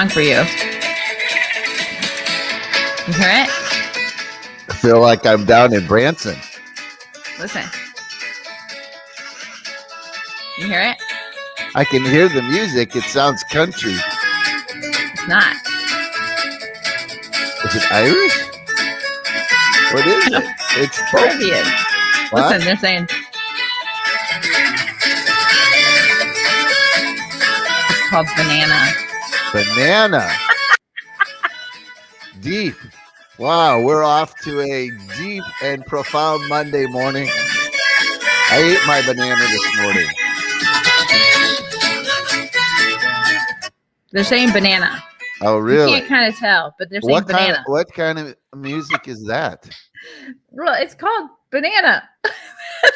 song for you. You hear it? I feel like I'm down in Branson. Listen. You hear it? I can hear the music. It sounds country. It's not. Is it Irish? What is it? It's Caribbean. What? Listen, they're saying it's called Banana. Banana. Deep. Wow, we're off to a deep and profound Monday morning. I ate my banana this morning. They're saying banana. Oh, really? You can't kind of tell, but they're saying banana. What kind of music is that? Well, it's called Banana.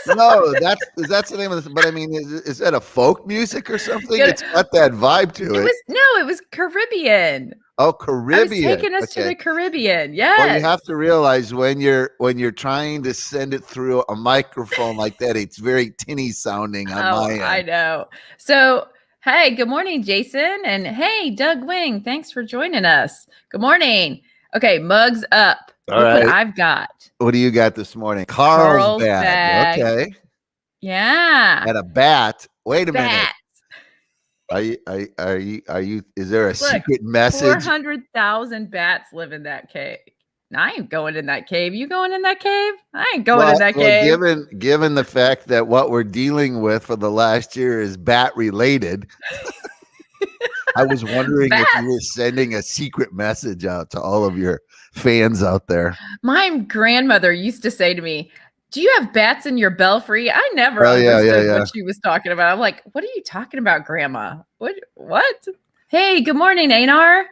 No, that's the name of this. But I mean, is that a folk music or something? Yeah. It's got that vibe to it. It was Caribbean. Oh, Caribbean. I was taking us to the Caribbean. Yes. Well, you have to realize when you're trying to send it through a microphone like that, it's very tinny sounding on my end. I know. So, hey, good morning, Jason. And hey, Doug Wing, thanks for joining us. Good morning. Okay, mugs up. All Look right. what I've got. What do you got this morning? Carl's bag. Okay. Yeah. And a bat. Wait a minute. Bats. Are you is there a secret message? 400,000 bats live in that cave. Now, I ain't going in that cave. You going in that cave? I ain't going in that cave. Given the fact that what we're dealing with for the last year is bat related, I was wondering if you were sending a secret message out to all of your fans out there. My grandmother used to say to me, "Do you have bats in your belfry?" I never understood what she was talking about. I'm like, "What are you talking about, Grandma? What? Hey, good morning, Einar.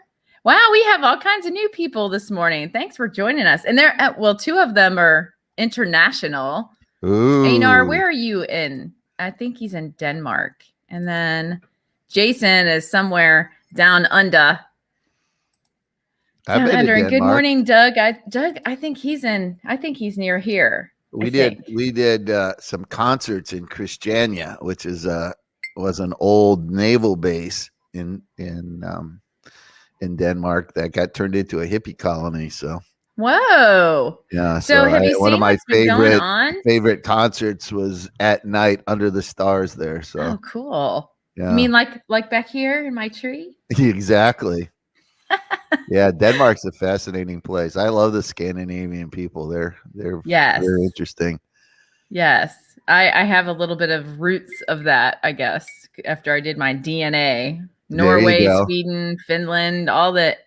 Wow, we have all kinds of new people this morning. Thanks for joining us." And two of them are international. Ooh. Einar, where are you in? I think he's in Denmark. And then Jason is somewhere down under. Good morning, Doug. I think he's near here. We did some concerts in Christiania, which was an old naval base in Denmark that got turned into a hippie colony. So whoa, yeah. So have you seen one of my favorite concerts was at night under the stars there. So oh, cool. Yeah. You mean like back here in my tree? Exactly. Yeah, Denmark's a fascinating place. I love the Scandinavian people. They're very interesting. Yes. I have a little bit of roots of that, I guess, after I did my DNA. Norway, Sweden, Finland, all the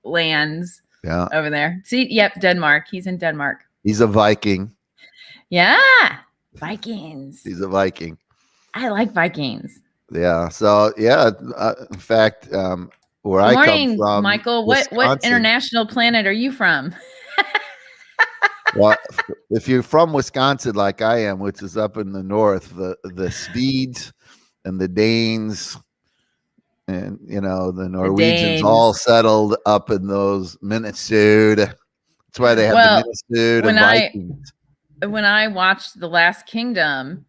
lands over there. See, yep, Denmark. He's in Denmark. He's a Viking. Yeah, Vikings. He's a Viking. I like Vikings. Yeah. So yeah, in fact, where I come from, Michael. What international planet are you from? Well, if you're from Wisconsin, like I am, which is up in the north, the Swedes and the Danes, and the Norwegians all settled up in those Minnesota. That's why they have the Minnesota Vikings. When I watched The Last Kingdom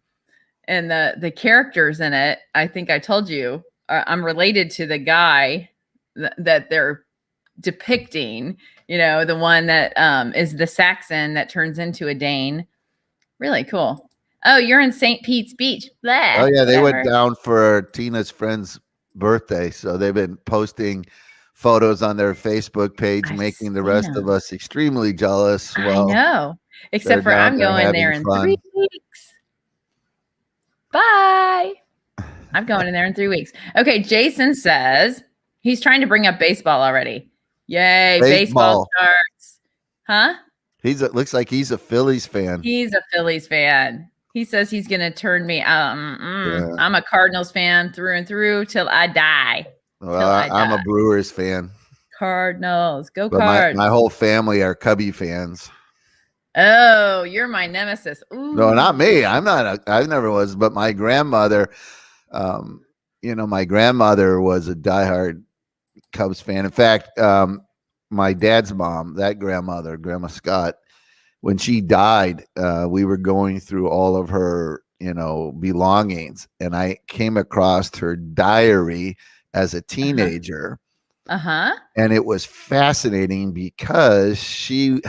and the characters in it, I think I told you I'm related to the guy that they're depicting, the one that is the Saxon that turns into a Dane. Really cool. Oh, you're in St. Pete's Beach. Blah, oh yeah, they went down for Tina's friend's birthday, so they've been posting photos on their Facebook page, making the rest of us extremely jealous. Well, I know, except for I'm going there in 3 weeks. Bye. I'm going in there in 3 weeks. Okay, Jason says he's trying to bring up baseball already. Yay, baseball starts. Huh? Looks like he's a Phillies fan. He's a Phillies fan. He says he's going to turn me. I'm a Cardinals fan through and through till I die. Well, I'm a Brewers fan. Cardinals, go Cards. My whole family are Cubby fans. Oh, you're my nemesis. Ooh. No, not me. I'm not. I never was. But my grandmother, my grandmother was a diehard Cubs fan. In fact, my dad's mom, that grandmother, Grandma Scott, when she died, we were going through all of her, belongings, and I came across her diary as a teenager. Uh-huh. And it was fascinating because she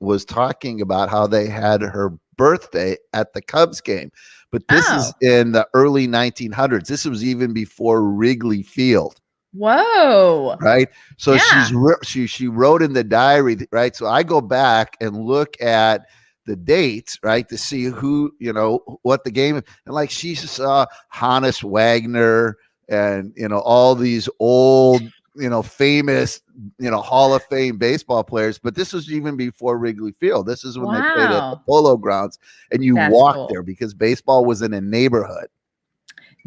was talking about how they had her birthday at the Cubs game. But this Oh. is in the early 1900s. This was even before Wrigley Field. Whoa. Right. So Yeah. she wrote in the diary, right? So I go back and look at the dates, right, to see who, what the game, and like she saw Hannes Wagner and, all these old, famous, Hall of Fame baseball players. But this was even before Wrigley Field. This is when they played at the Wow. Polo Grounds, and you That's walked cool. there because baseball was in a neighborhood.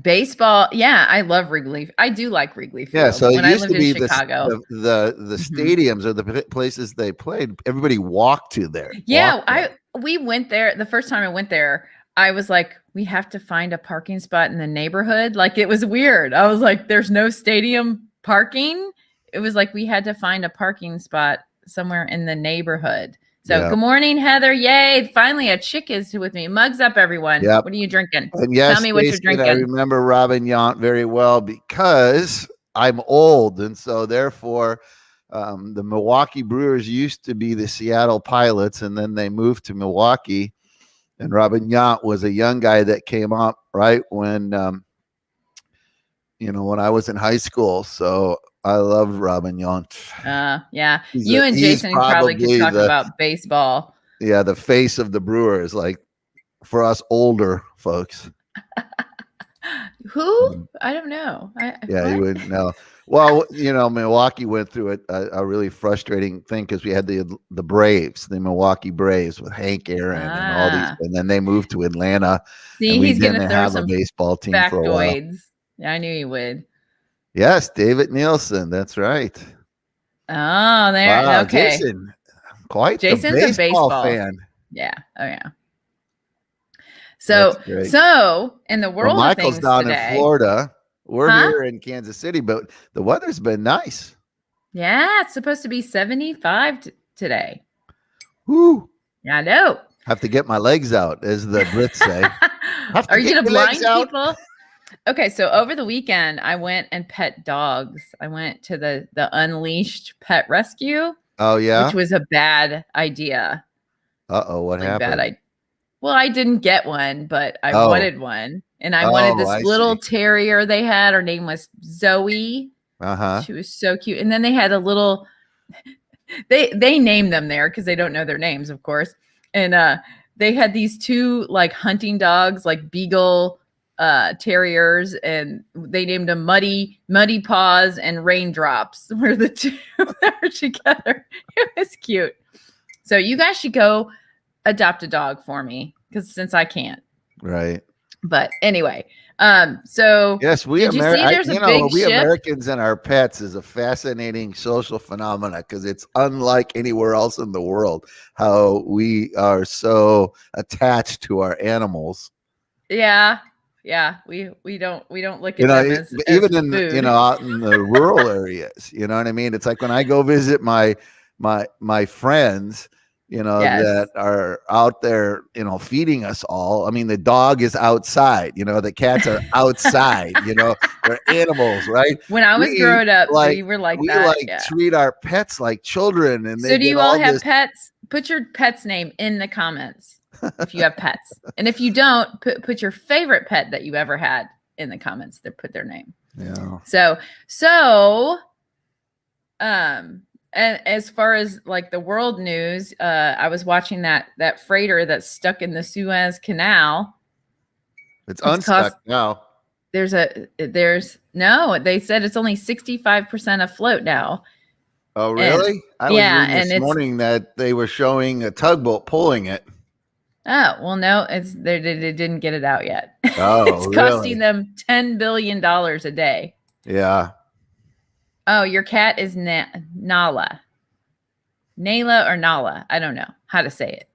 Baseball, yeah, I love Wrigley. I do like Wrigley Field. Yeah, so when it I used lived to in be Chicago. the Mhm. stadiums or the places they played. Everybody walked to there. Yeah, we went there the first time I went there. I was like, we have to find a parking spot in the neighborhood. Like, it was weird. I was like, there's no stadium parking. It was like we had to find a parking spot somewhere in the neighborhood. So, Yeah. Good morning, Heather. Yay. Finally, a chick is with me. Mugs up, everyone. Yep. What are you drinking? And yes, Tell me what you're Stacey, drinking. I remember Robin Yount very well because I'm old. And so, therefore, the Milwaukee Brewers used to be the Seattle Pilots, and then they moved to Milwaukee. And Robin Yount was a young guy that came up right when, when I was in high school. So I loved Robin Yount. Yeah. You and Jason probably could talk about baseball. Yeah, the face of the Brewers, like for us older folks. Who? I don't know. You wouldn't know. Well, Milwaukee went through a really frustrating thing because we had the Braves, the Milwaukee Braves with Hank Aaron and all these, and then they moved to Atlanta. See, and we he's going to didn't throw have some a baseball team for a while. Yeah, I knew you would. Yes, David Nielsen. That's right. Oh, there. Wow, okay. Jason's a baseball fan. Yeah. Oh, yeah. So in the world of Michael's things down today, in Florida. We're here in Kansas City, but the weather's been nice. Yeah, it's supposed to be 75 today. Woo. Yeah, I know. Have to get my legs out, as the Brits say. Are you going to blind people? Okay, so over the weekend, I went and pet dogs. I went to the Unleashed Pet Rescue. Oh, yeah? Which was a bad idea. Uh-oh, what happened? Well, I didn't get one, but I wanted one. And I wanted this little terrier they had. Her name was Zoe. Uh-huh. She was so cute. And then they had a little, they named them there because they don't know their names, of course. And they had these two like hunting dogs, like beagle terriers, and they named them Muddy Paws and Raindrops were the two that were together. It was cute. So you guys should go adopt a dog for me, because since I can't. Right. But anyway, so yes, we Americans and our pets is a fascinating social phenomena because it's unlike anywhere else in the world how we are so attached to our animals. Yeah. We don't look at them as even in food. Out in the rural areas. You know what I mean? It's like when I go visit my friends, that are out there, feeding us all. I mean, the dog is outside, the cats are outside, they're animals, right? When I was growing up, we were like that. We treat our pets like children. And so do you all have pets? Put your pet's name in the comments if you have pets. And if you don't, put your favorite pet that you ever had in the comments. Put their name. Yeah. So and as far as like the world news, I was watching that freighter that's stuck in the Suez Canal. It's unstuck now. They said it's only 65% afloat now. Oh, really? I was reading this morning that they were showing a tugboat pulling it. Oh, well, no, they didn't get it out yet. Oh, it's costing them $10 billion a day. Yeah. Oh, your cat is Nala. Nayla or Nala. I don't know how to say it.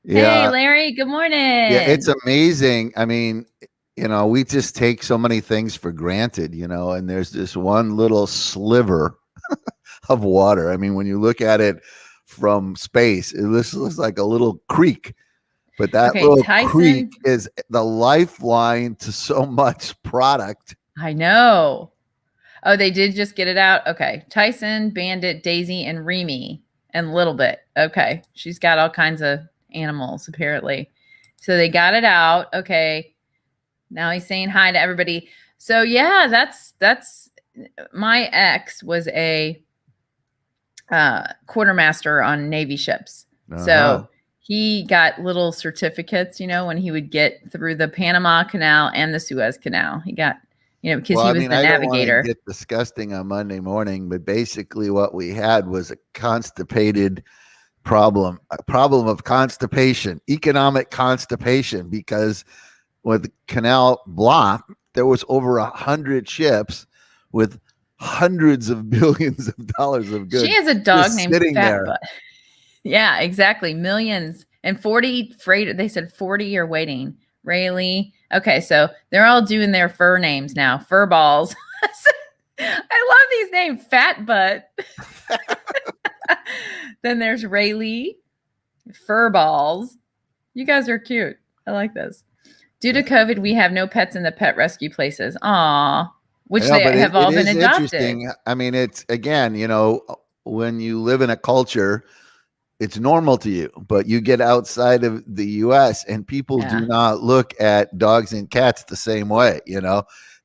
Hey, Larry, good morning. Yeah, it's amazing. I mean, we just take so many things for granted, and there's this one little sliver of water. I mean, when you look at it from space, it looks like a little creek. But that little creek is the lifeline to so much product. I know. Oh, they did just get it out. Okay. Tyson, Bandit, Daisy, and Remy, and Little Bit. Okay. She's got all kinds of animals, apparently. So they got it out. Okay. Now he's saying hi to everybody. So yeah, that's my ex was a quartermaster on Navy ships. So he got little certificates, when he would get through the Panama Canal and the Suez Canal. He got, because he was the navigator. I don't want to get disgusting on Monday morning, but basically what we had was a constipated problem, a problem of constipation, economic constipation, because when the canal blocked, there was over 100 ships with hundreds of billions of dollars of goods. She has a dog named Fat Butt. Yeah, exactly. Millions and 40 freight. They said 40 are waiting. Rayleigh. Okay, so they're all doing their fur names now. Fur balls. I love these names. Fat Butt. Then there's Rayleigh. Fur balls. You guys are cute. I like this. Due to COVID, we have no pets in the pet rescue places. Aw. Which they have all been adopted. I mean, it's, again, when you live in a culture, it's normal to you, but you get outside of the US and people do not look at dogs and cats the same way.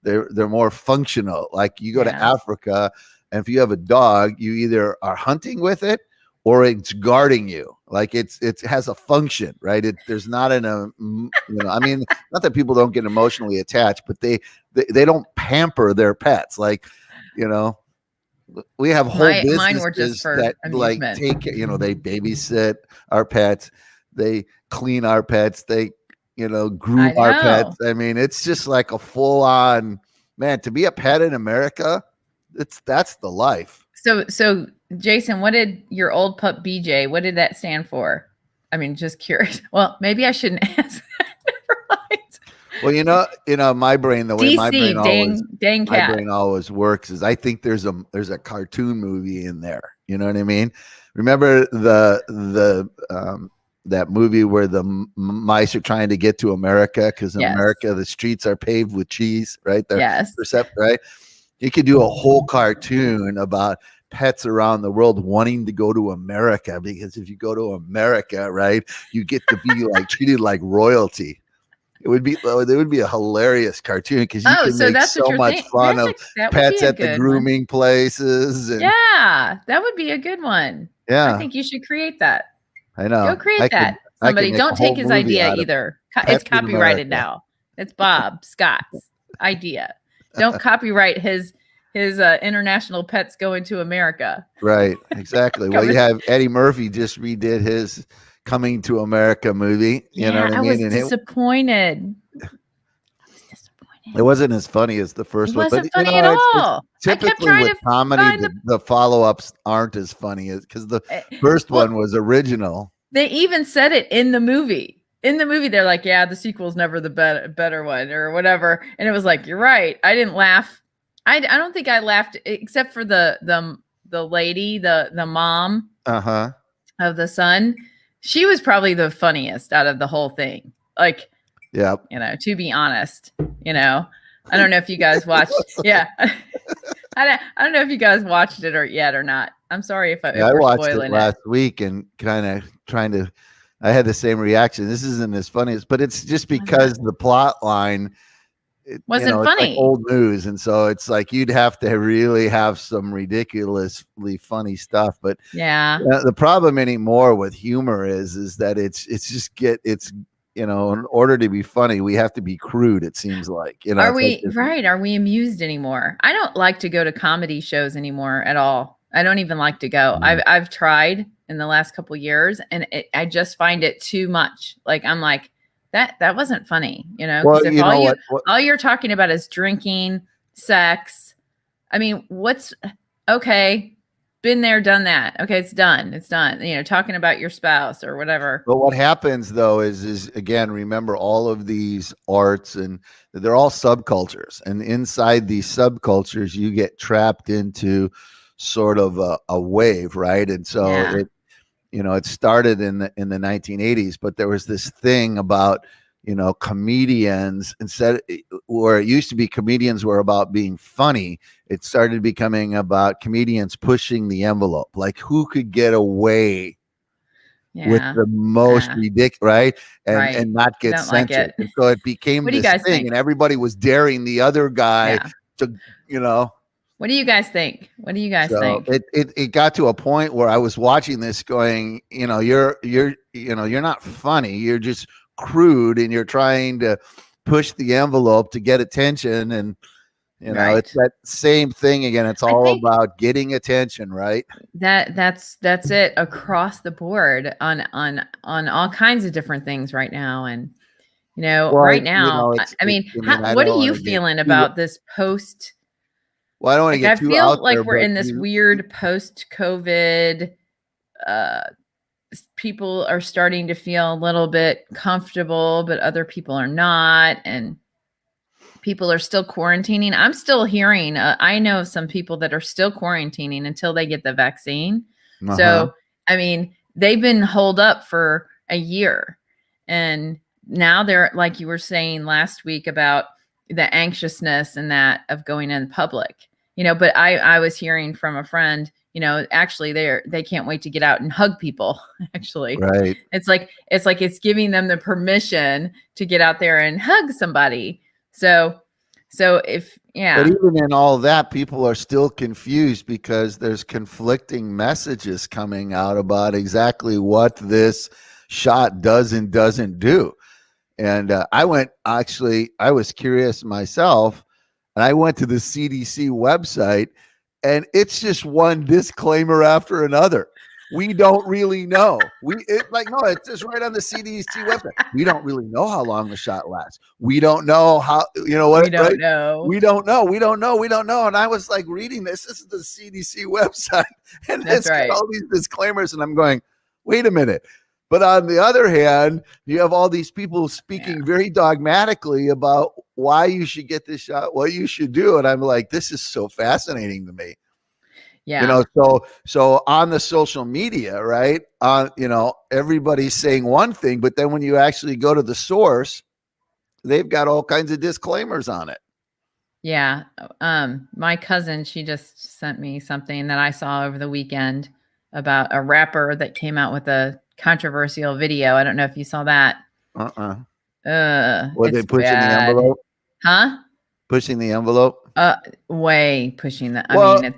They're more functional. Like you go to Africa, and if you have a dog, you either are hunting with it or it's guarding you. Like it has a function, right? There's not I mean, not that people don't get emotionally attached, but they don't pamper their pets. Like, we have whole businesses mine were just for that amusement. take, they babysit our pets, they clean our pets, they, groom our pets. I mean, it's just like a full on, man, to be a pet in America, that's the life. So Jason, what did your old pup BJ, what did that stand for? I mean, just curious. Well, maybe I shouldn't ask that. Well, my brain, the way my brain cat. always works is I think there's a cartoon movie in there. You know what I mean? Remember that movie where the mice are trying to get to America because in America the streets are paved with cheese, right? Right? You could do a whole cartoon about pets around the world wanting to go to America, because if you go to America, right, you get to be like treated like royalty. It would be a hilarious cartoon because you can make so much fun of pets at the grooming places. And, that would be a good one. Yeah, I think you should create that. I know. Go create that. Somebody don't take his idea either. It's copyrighted now. It's Bob Scott's idea. Don't copyright his international pets going to America. Right. Exactly. Well, you have Eddie Murphy just redid his Coming to America movie. You know what I mean? I was disappointed. It wasn't as funny as the first one. It wasn't funny at all. Typically with comedy, the follow-ups aren't as funny as because the first one was original. They even said it in the movie. In the movie, they're like, "Yeah, the sequel's never the better one," or whatever. And it was like, "You're right." I didn't laugh. I don't think I laughed except for the lady, the mom of the son. She was probably the funniest out of the whole thing. Like, to be honest, I don't know if you guys watched. I don't know if you guys watched it yet or not. I'm sorry if I watched it last week and kind of trying to. I had the same reaction. This isn't as funny but it's just because the plot line wasn't funny. It's like old news, and so it's like you'd have to really have some ridiculously funny stuff. But the problem anymore with humor is that it's in order to be funny, we have to be crude. It seems like Are we right? Are we amused anymore? I don't like to go to comedy shows anymore at all. I don't even like to go. I've tried in the last couple of years, and I just find it too much. Like I'm like. That wasn't funny, Well, if all you're talking about is drinking, sex. I mean, okay, been there, done that. Okay, it's done. It's done. Talking about your spouse or whatever. But what happens though is again, remember all of these arts and they're all subcultures, and inside these subcultures, you get trapped into sort of a wave, right? And so it started in the 1980s, but there was this thing about comedians, instead, where it used to be comedians were about being funny, it started becoming about comedians pushing the envelope, like who could get away with Yeah. the most Yeah. ridiculous, right? Right. And not I get don't like censored. it. And so it became What do you this guys thing, think? and everybody was daring the other guy Yeah. to, you know. What do you guys think? What do you guys So think? it got to a point where I was watching this going, you're not funny. You're just crude, and you're trying to push the envelope to get attention. And, Right. it's that same thing again. It's I all think about getting attention, right? that's it across the board on all kinds of different things right now. And Well, right now, I mean, I what don't are you want to get feeling too, about this post? well, I don't want to Like, I get too out feel like there, we're but in this weird post-COVID. Uh, People are starting to feel a little bit comfortable, but other people are not, and people are still quarantining. I'm still hearing. I know of some people that are still quarantining until they get the vaccine. So, I mean, they've been holed up for a year, and now they're, like you were saying last week about the anxiousness and that of going in public. But I was hearing from a friend, actually they can't wait to get out and hug people. Actually, right. it's like it's giving them the permission to get out there and hug somebody. So if, But even in all that, people are still confused because there's conflicting messages coming out about exactly what this shot does and doesn't do. And I was curious myself, and I went to the CDC website, and it's just one disclaimer after another. We don't really know. It's just right on the CDC website. We don't really know how long the shot lasts. We don't know how, we don't right? know. We don't know. We don't know. We don't know. And I was like reading this. This is the CDC website, and That's it's got right. all these disclaimers, and I'm going, wait a minute. But on the other hand, you have all these people speaking very dogmatically about why you should get this shot, what you should do. And I'm like, this is so fascinating to me. Yeah. So on the social media, right? Everybody's saying one thing, but then when you actually go to the source, they've got all kinds of disclaimers on it. Yeah. My cousin, she just sent me something that I saw over the weekend about a rapper that came out with a controversial video. I don't know if you saw that. Were It's they pushing bad. the envelope? Huh? Pushing the envelope? Way pushing the. Well, I mean,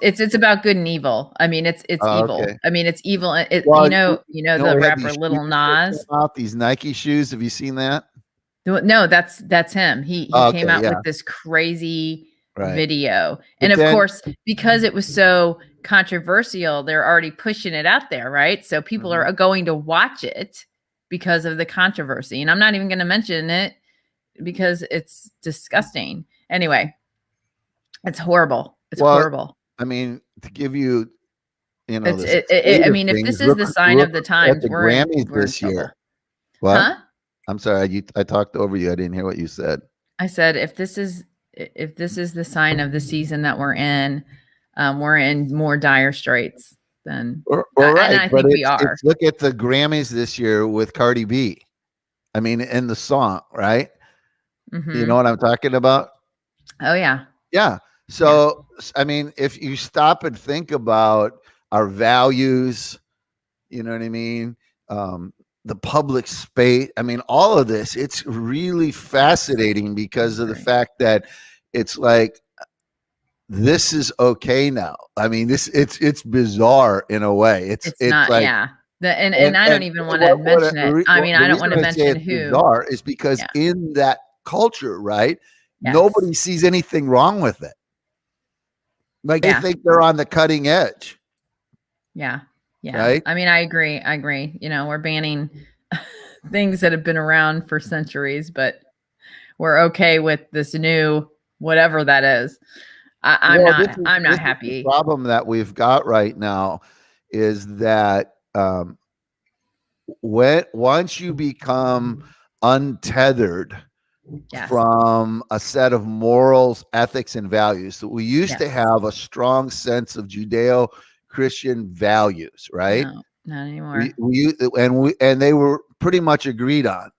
it's about good and evil. I mean, it's evil. Okay. I mean, it's evil. Well, the we had rapper these Little shoes that Nas. came out, these Nike shoes. Have you seen that? No, that's him. He came out with this crazy video. And of course, because it was so controversial, they're already pushing it out there, right? So people are going to watch it because of the controversy. And I'm not even going to mention it because it's disgusting. Anyway, it's horrible. It's horrible. I mean, to give you, I mean, if this is the sign of the times, we're Grammys this year. What? Huh? I'm sorry, I talked over you. I didn't hear what you said. I said, if this is the sign of the season that we're in more dire straits than. Right, and I think we are. Look at the Grammys this year with Cardi B. I mean, in the song, right? Mm-hmm. You know what I'm talking about? Oh yeah. Yeah. So, I mean, if you stop and think about our values, you know what I mean? The public space. I mean, all of this, it's really fascinating because of the fact that it's like, this is okay now. I mean, it's bizarre in a way. It's not, like, yeah. And I don't even want to mention it. I mean, I don't want to mention who. Bizarre is because in that culture, right? Yes. Nobody sees anything wrong with it. Like they think they're on the cutting edge. Yeah. Yeah. Right? I mean, I agree. We're banning things that have been around for centuries, but we're okay with this new whatever that is. I'm not happy. The problem that we've got right now is that once you become untethered from a set of morals, ethics, and values, that we used to have a strong sense of Judeo-Christian values, right? No, not anymore. And they were pretty much agreed on.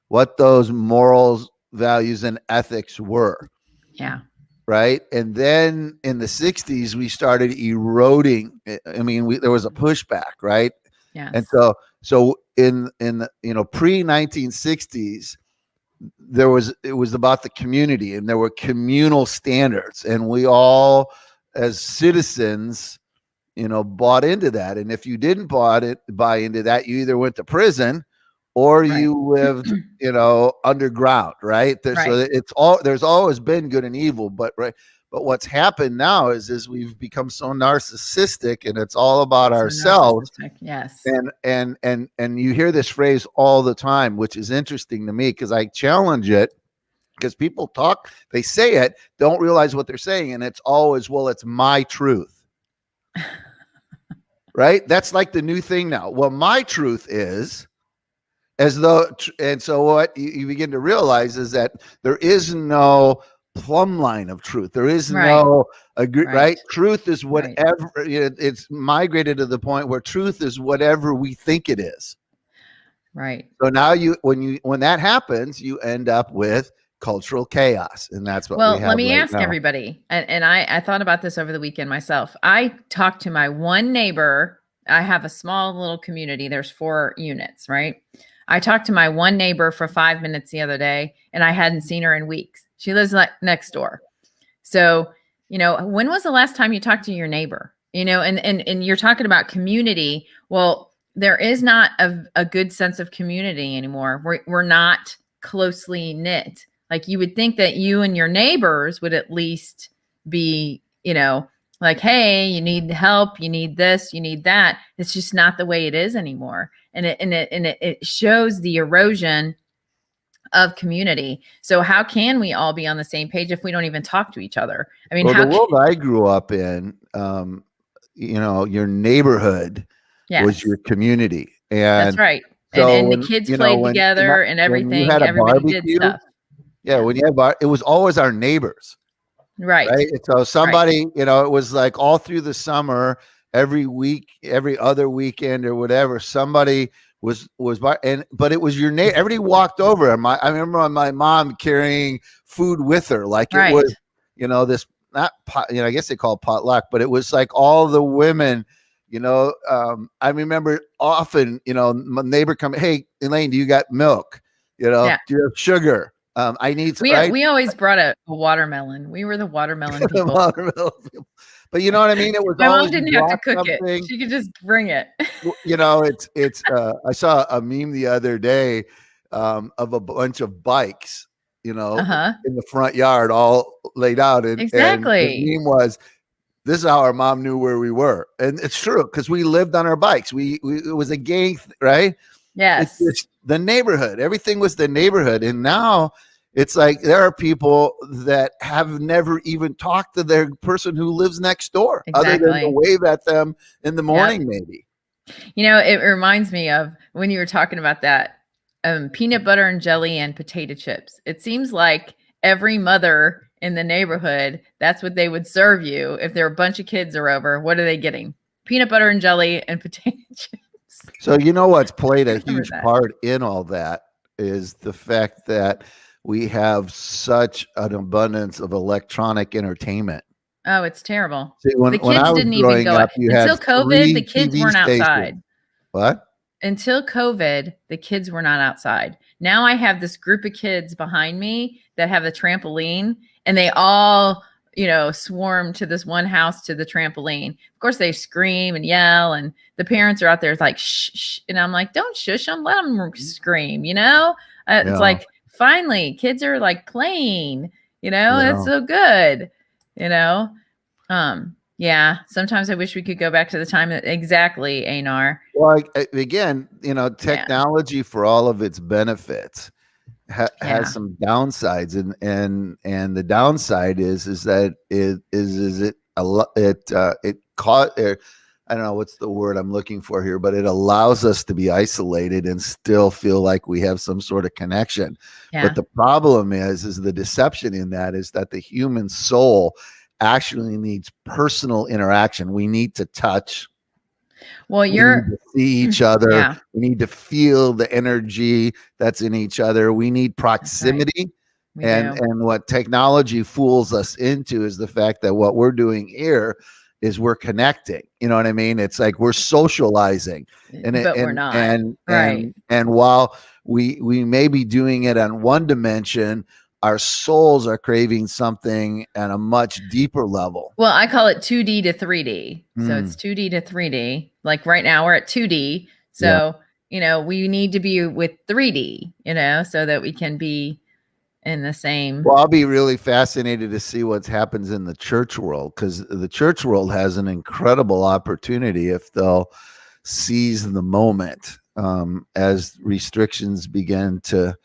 what those morals, values, and ethics were. Yeah. Right. And then in the 60s, we started eroding. I mean, there was a pushback, right? Yes. And so in the, pre 1960s, it was about the community, and there were communal standards, and we all, as citizens, bought into that. And if you didn't buy into that, you either went to prison or Right. you lived, underground, right? So there's always been good and evil, but what's happened now is we've become so narcissistic, and it's all about ourselves. Yes. And you hear this phrase all the time, which is interesting to me because I challenge it, because people talk, they say it, don't realize what they're saying, and it's always, well, it's my truth. Right? That's like the new thing now. Well, my truth is, and so what you begin to realize is that there is no plumb line of truth. There is no right. Truth is whatever. It's migrated to the point where truth is whatever we think it is. Right. So now when that happens, you end up with cultural chaos, and that's what we have. Let me right ask now. Everybody, and I thought about this over the weekend myself. I talked to my one neighbor. I have a small little community. There's 4 units, right? I talked to my one neighbor for 5 minutes the other day, and I hadn't seen her in weeks. She lives next door. So, when was the last time you talked to your neighbor? And you're talking about community. Well, there is not a good sense of community anymore. We're not closely knit. Like, you would think that you and your neighbors would at least be, like, hey, you need help, you need this, you need that. It's just not the way it is anymore. And it shows the erosion of community. So how can we all be on the same page if we don't even talk to each other? I mean, the world I grew up in, your neighborhood was your community. And that's right. So and the kids played together and everything. Everybody did stuff. Yeah, when you had it was always our neighbors. Right. So somebody, it was like all through the summer, every week, every other weekend or whatever, somebody was but it was your neighbor. Everybody walked over. I remember my mom carrying food with her, like it was, this not pot, I guess they call it potluck, but it was like all the women. I remember often, my neighbor come, hey, Elaine, do you got milk? Do you have sugar? I need some. We always brought a watermelon. We were the watermelon people. But you know what I mean? It was my mom didn't have to cook it. She could just bring it. It's I saw a meme the other day of a bunch of bikes, in the front yard, all laid out. And the meme was, this is how our mom knew where we were. And it's true, because we lived on our bikes. It was a gang, right? Yes. It's the neighborhood. Everything was the neighborhood. And now it's like there are people that have never even talked to their person who lives next door, other than to wave at them in the morning, maybe. It reminds me of when you were talking about that, peanut butter and jelly and potato chips. It seems like every mother in the neighborhood, that's what they would serve you. If there are a bunch of kids are over, what are they getting? Peanut butter and jelly and potato chips. So what's played a huge part in all that is the fact that we have such an abundance of electronic entertainment. Oh, it's terrible. See, the kids didn't even go out. Until COVID, the kids weren't outside. What? Until COVID, the kids were not outside. Now I have this group of kids behind me that have a trampoline, and they all, swarm to this one house to the trampoline. Of course, they scream and yell, and the parents are out there. It's like, shh, shh. And I'm like, don't shush them. Let them scream, It's like, finally, kids are like playing, That's so good, sometimes I wish we could go back to the time that exactly, Einar. Well, again, technology for all of its benefits has some downsides, and the downside is that it caught. I don't know what's the word I'm looking for here, but it allows us to be isolated and still feel like we have some sort of connection. Yeah. But the problem is the deception in that is that the human soul actually needs personal interaction. We need to touch. Well, We need you're to see each other. yeah, We need to feel the energy that's in each other. We need that's right. proximity. We And do. what technology fools us into is the fact that what we're doing here is we're connecting. You know what I mean? It's like we're socializing. And it, But we're and not. and Right. and while we may be doing it on one dimension, our souls are craving something at a much deeper level. Well, I call it 2D to 3D. So Mm, it's 2D to 3D. Like right now we're at 2D. yeah. So, we need to be with 3D, so that we can be in the same. Well, I'll be really fascinated to see what happens in the church world, because the church world has an incredible opportunity if they'll seize the moment, as restrictions begin to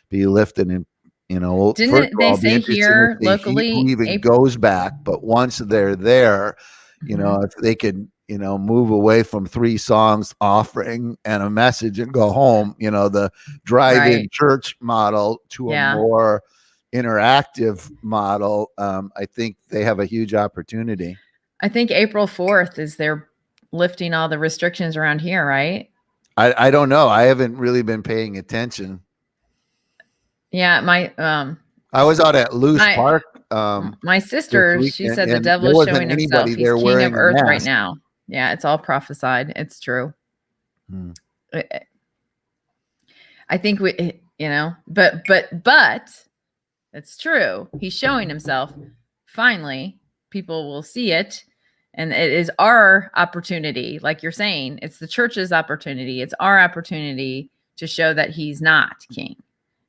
be lifted. And first Didn't of all, they it'll be say interesting to here see who locally, even goes back. But once they're there, Mhm. if they could, move away from 3 songs, offering, and a message and go home, the drive-in Right. church model to a Yeah. more interactive model, I think they have a huge opportunity. I think April 4th is they're lifting all the restrictions around here, right? I don't know. I haven't really been paying attention. Yeah, I was out at Loose my Park my this sister, she weekend, said the and devil there is wasn't showing himself. anybody He's there king of wearing a earth right mask. now. Yeah, it's all prophesied. It's true. Hmm. I think but it's true. He's showing himself. Finally, people will see it. And it is our opportunity. Like you're saying, it's the church's opportunity. It's our opportunity to show that he's not king,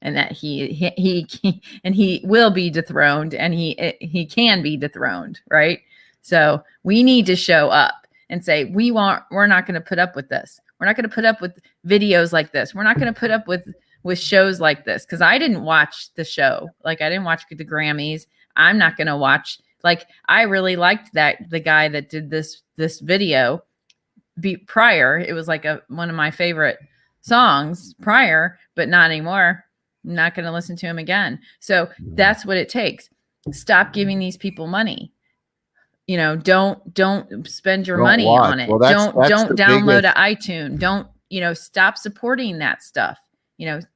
and that he will be dethroned, and he can be dethroned. Right. So we need to show up and say, we're not going to put up with this. We're not going to put up with videos like this. We're not going to put up with shows like this. Cause I didn't watch the show. Like I didn't watch the Grammys. I'm not going to watch. Like I really liked the guy that did this video prior. It was like one of my favorite songs prior, but not anymore. I'm not going to listen to him again. So that's what it takes. Stop giving these people money. Don't spend your Don't money watch. on it. Well, Don't that's the download biggest. an iTunes. Don't, stop supporting that stuff.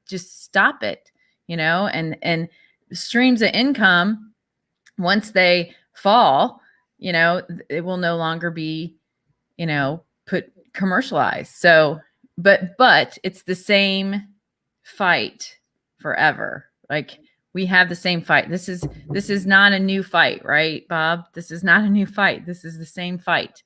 Just stop it. And streams of income, once they fall, it will no longer be, put commercialized. So, but it's the same fight forever. Like we have the same fight. This is not a new fight, right, Bob? This is not a new fight. This is the same fight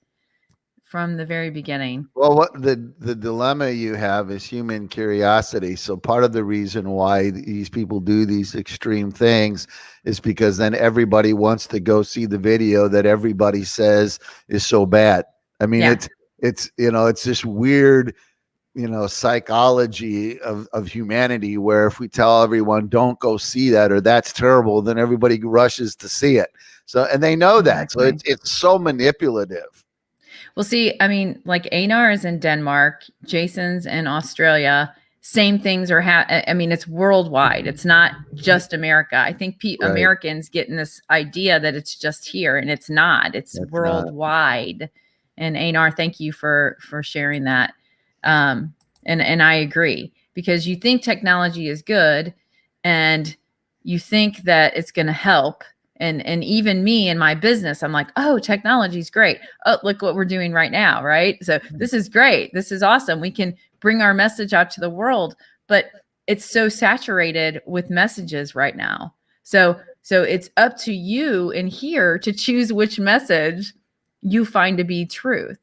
from the very beginning. Well, what the dilemma you have is human curiosity. So part of the reason why these people do these extreme things is because then everybody wants to go see the video that everybody says is so bad. I mean, Yeah. it's it's this weird, psychology of humanity, where if we tell everyone don't go see that, or that's terrible, then everybody rushes to see it. So, and they know that. So Exactly. it's so manipulative. Well, see, I mean, like Einar is in Denmark, Jason's in Australia. Same things are I mean, it's worldwide. It's not just America. I think Right. Americans get in this idea that it's just here, and it's not. It's That's not. worldwide. And Einar, thank you for sharing that. And I agree, because you think technology is good, and you think that it's going to help. And even me in my business, I'm like, oh, technology's great. Oh, look what we're doing right now, right? So this is great. This is awesome. We can bring our message out to the world, but it's so saturated with messages right now. So it's up to you in here to choose which message you find to be truth.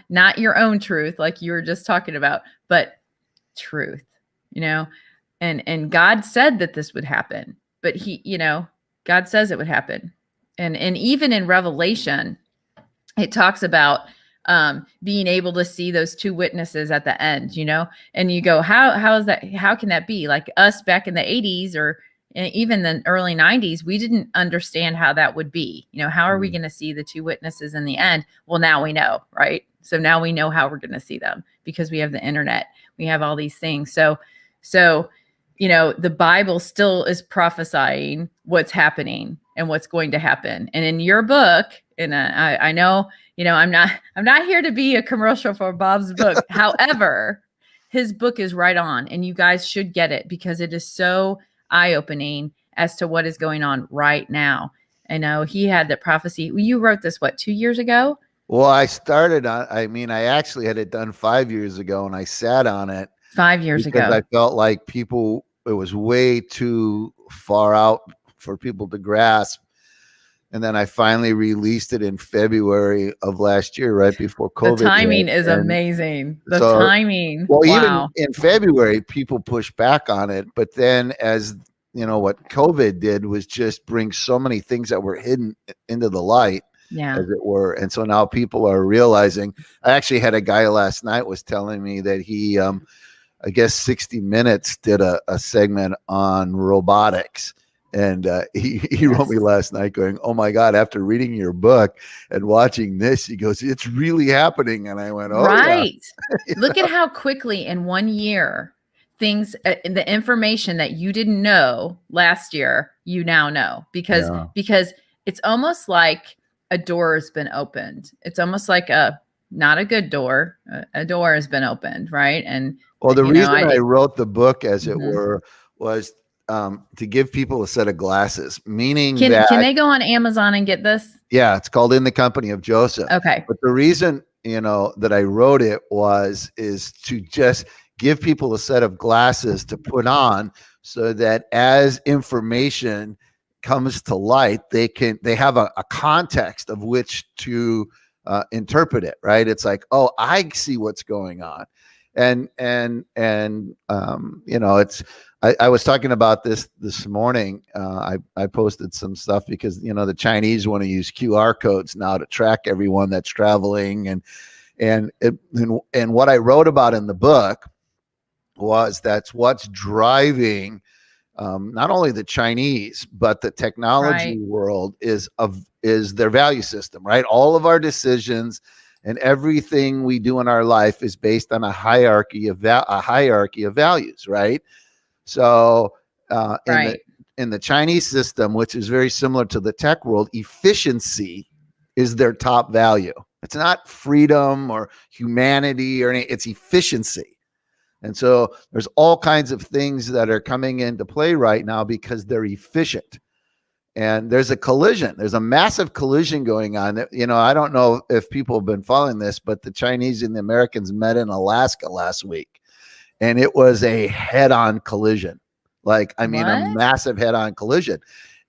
Not your own truth, like you were just talking about, but truth, and God said that this would happen, but God says it would happen. And even in Revelation, it talks about being able to see those 2 witnesses at the end, and you go, how is that? How can that be? Like us back in the 80s or even the early 90s, we didn't understand how that would be. How are we going to see the 2 witnesses in the end? Well, now we know, right? So now we know how we're going to see them, because we have the internet. We have all these things. So the Bible still is prophesying what's happening and what's going to happen. And in your book, And I know, I'm not here to be a commercial for Bob's book. However, his book is right on, and you guys should get it because it is so eye-opening as to what is going on right now. I know he had the prophecy. You wrote this, what, 2 years ago? Well, I actually had it done 5 years ago, and I sat on it 5 years because ago. I felt like it was way too far out for people to grasp. And then I finally released it in February of last year, right before COVID. The timing is amazing. The timing. Well, wow. even in February, people pushed back on it. But then as what COVID did was just bring so many things that were hidden into the light, as it were. And so now people are realizing. I actually had a guy last night was telling me that he, I guess 60 Minutes did a segment on robotics. And he wrote me last night going, "Oh my God, after reading your book and watching this," he goes, "it's really happening." And I went, "Oh, right." Yeah. Look at how quickly in 1 year things, the information that you didn't know last year, you now know because it's almost like a door has been opened. It's almost like not a good door. A door has been opened, right? And well, the reason I wrote the book, as it were, was to give people a set of glasses, meaning can they go on Amazon and get this? Yeah, it's called In the Company of Joseph. Okay. But the reason, that I wrote it is to just give people a set of glasses to put on so that as information comes to light, they have a context of which to interpret it, right? It's like, oh, I see what's going on. And it's, I was talking about this morning. I posted some stuff because the Chinese want to use QR codes now to track everyone that's traveling, and what I wrote about in the book was that's what's driving not only the Chinese but the technology world is their value system, right? All of our decisions and everything we do in our life is based on a hierarchy of values, right? So in the Chinese system, which is very similar to the tech world, efficiency is their top value. It's not freedom or humanity or anything, it's efficiency. And so there's all kinds of things that are coming into play right now because they're efficient. And there's a collision. There's a massive collision going on. I don't know if people have been following this, but the Chinese and the Americans met in Alaska last week. And it was a head-on collision. A massive head-on collision.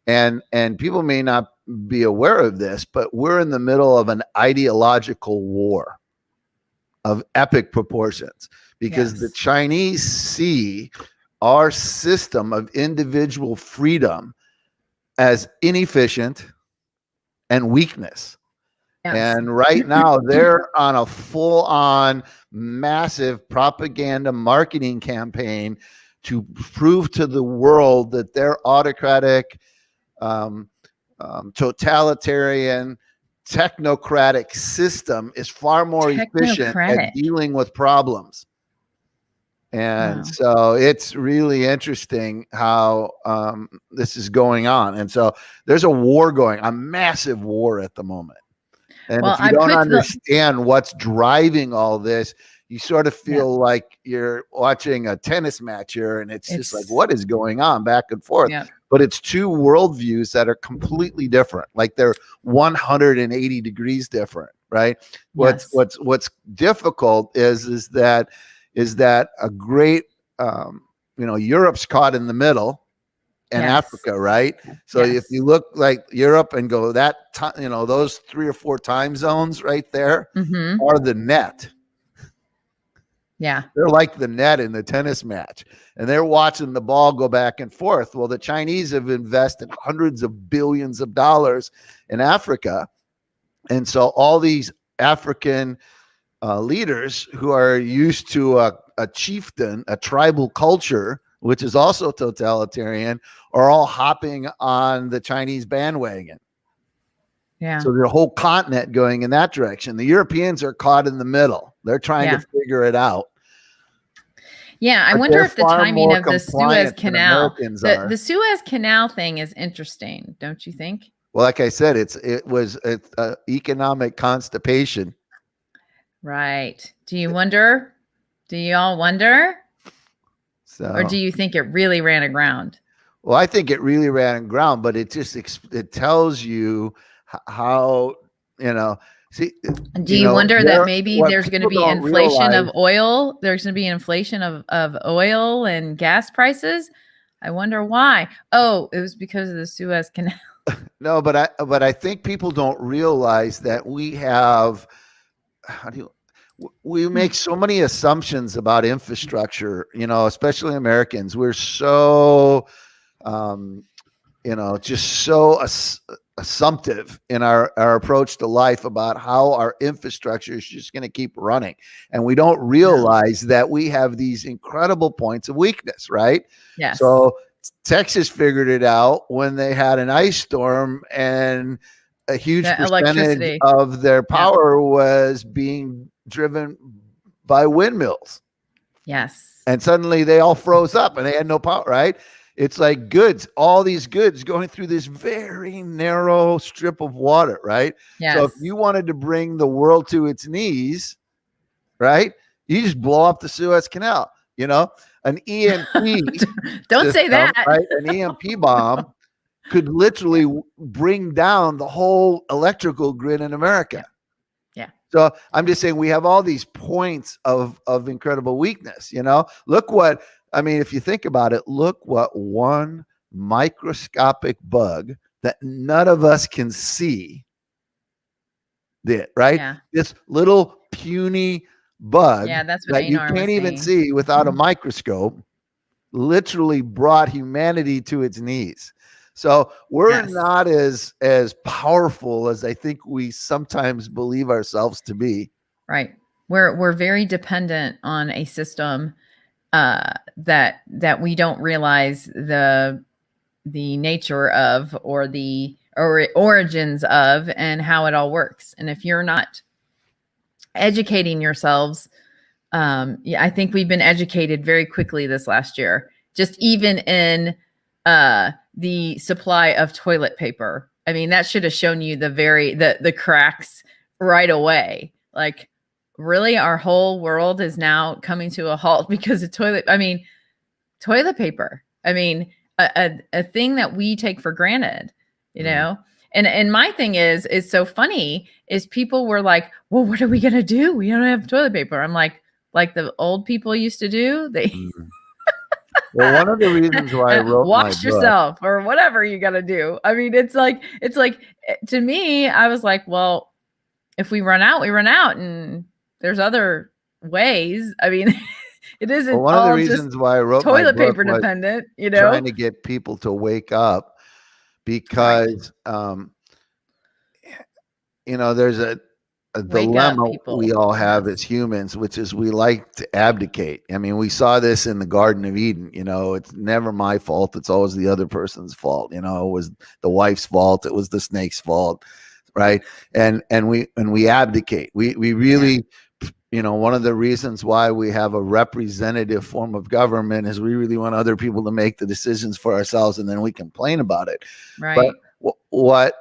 And people may not be aware of this, but we're in the middle of an ideological war of epic proportions because the Chinese see our system of individual freedom as inefficient and weakness. And right now they're on a full-on massive propaganda marketing campaign to prove to the world that their autocratic, totalitarian, technocratic system is far more efficient at dealing with problems. And so it's really interesting how this is going on. And so there's a massive war at the moment. And if you don't understand what's driving all this, you sort of feel like you're watching a tennis match here, and it's just like, what is going on back and forth? But it's two worldviews that are completely different. Like they're 180 degrees different, right? What's difficult is that a great, Europe's caught in the middle. And Africa, right? So if you look like Europe and go those 3 or 4 time zones right there are the net. Yeah. They're like the net in the tennis match, and they're watching the ball go back and forth. Well, the Chinese have invested hundreds of billions of dollars in Africa. And so all these African leaders who are used to a chieftain, a tribal culture, which is also totalitarian, are all hopping on the Chinese bandwagon. Yeah. So the whole continent going in that direction. The Europeans are caught in the middle. They're trying to figure it out. Yeah, I wonder if the timing of the Suez Canal, the Suez Canal thing is interesting, don't you think? Well, like I said, it was economic constipation. Right. Do you wonder? Do you all wonder? Or do So, you think it really ran aground? well, I think it really ran aground, but it just it tells you how, you know, see, And do you wonder that maybe what there's going to people be don't inflation realize. of oil? There's going to be inflation of oil and gas prices. I wonder why. Oh, it was because of the Suez Canal. No, but I think people don't realize that we have, how do you, we make so many assumptions about infrastructure, especially Americans. We're so, um, just so assumptive in our approach to life about how our infrastructure is just going to keep running. And we don't realize that we have these incredible points of weakness, right? Yes. So Texas figured it out when they had an ice storm and a huge percentage of their power was being driven by windmills. Yes. And suddenly they all froze up and they had no power, right? It's like goods, all these goods going through this very narrow strip of water, right? Yes. So if you wanted to bring the world to its knees, right, you just blow up the Suez Canal, an EMP. Don't system, say that. Right? An EMP bomb could literally bring down the whole electrical grid in America. Yeah. So I'm just saying we have all these points of incredible weakness, Look what, if you think about it, look what one microscopic bug that none of us can see did, right? Yeah. This little puny bug that's what that you can't even see without a microscope literally brought humanity to its knees. So we're not as powerful as I think we sometimes believe ourselves to be. Right. We're very dependent on a system that we don't realize the nature of or the origins of and how it all works. And if you're not educating yourselves, I think we've been educated very quickly this last year, just even in the supply of toilet paper. I mean, that should have shown you the cracks right away. Like, really, our whole world is now coming to a halt because of toilet paper. I mean, a thing that we take for granted, And my thing is so funny is people were like, well, what are we going to do? We don't have toilet paper. I'm like the old people used to do. Well, one of the reasons why I wrote wash yourself or whatever you got to do. I mean, it's like to me, I was like, well, if we run out, we run out, and there's other ways. I mean, it isn't one of the reasons why I wrote toilet paper dependent, trying to get people to wake up because, there's a dilemma we all have as humans, which is we like to abdicate. I mean, we saw this in the Garden of Eden. It's never my fault. It's always the other person's fault. It was the wife's fault. It was the snake's fault, right? And we abdicate. We really, one of the reasons why we have a representative form of government is we really want other people to make the decisions for ourselves, and then we complain about it. Right. But what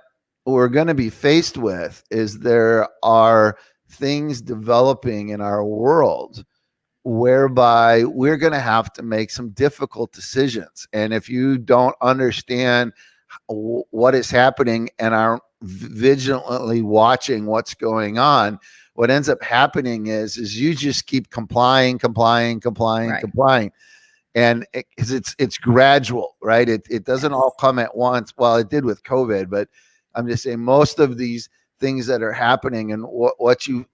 we're going to be faced with is there are things developing in our world whereby we're going to have to make some difficult decisions. And if you don't understand what is happening and are vigilantly watching what's going on, what ends up happening is you just keep complying. And it's gradual, right? It doesn't all come at once. Well, it did with COVID, but I'm just saying most of these things that are happening and what you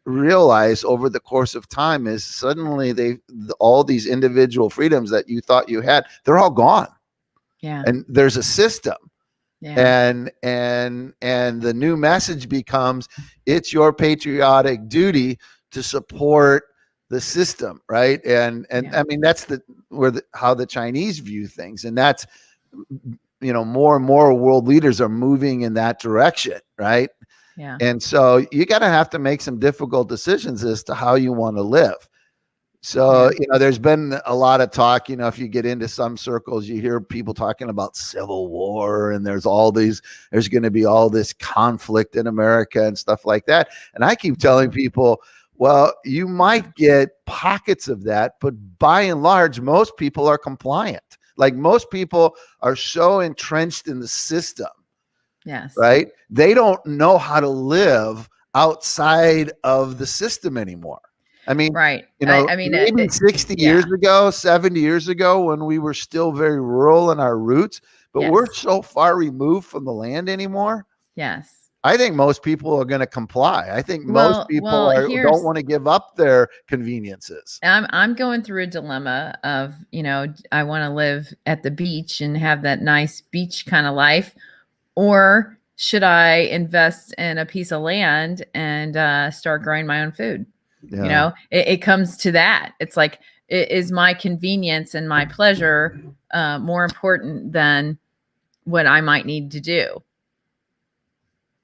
realize over the course of time is suddenly all these individual freedoms that you thought you had, they're all gone. Yeah. And there's a system. Yeah. And the new message becomes it's your patriotic duty to support the system, right? And I mean that's how the Chinese view things, and that's more and more world leaders are moving in that direction, right? Yeah. And so you got to have to make some difficult decisions as to how you want to live. So, Yeah. there's been a lot of talk, if you get into some circles, you hear people talking about civil war, and there's going to be all this conflict in America and stuff like that. And I keep telling people, well, you might get pockets of that, but by and large, most people are compliant. Like, most people are so entrenched in the system, Yes. right? They don't know how to live outside of the system anymore. I mean, Right. maybe 60 years ago, 70 years ago, when we were still very rural in our roots, but we're so far removed from the land anymore. Yes. I think most people are going to comply. I think most people don't want to give up their conveniences. I'm going through a dilemma of, I want to live at the beach and have that nice beach kind of life, or should I invest in a piece of land and start growing my own food? Yeah. It comes to that. It's like, is my convenience and my pleasure more important than what I might need to do?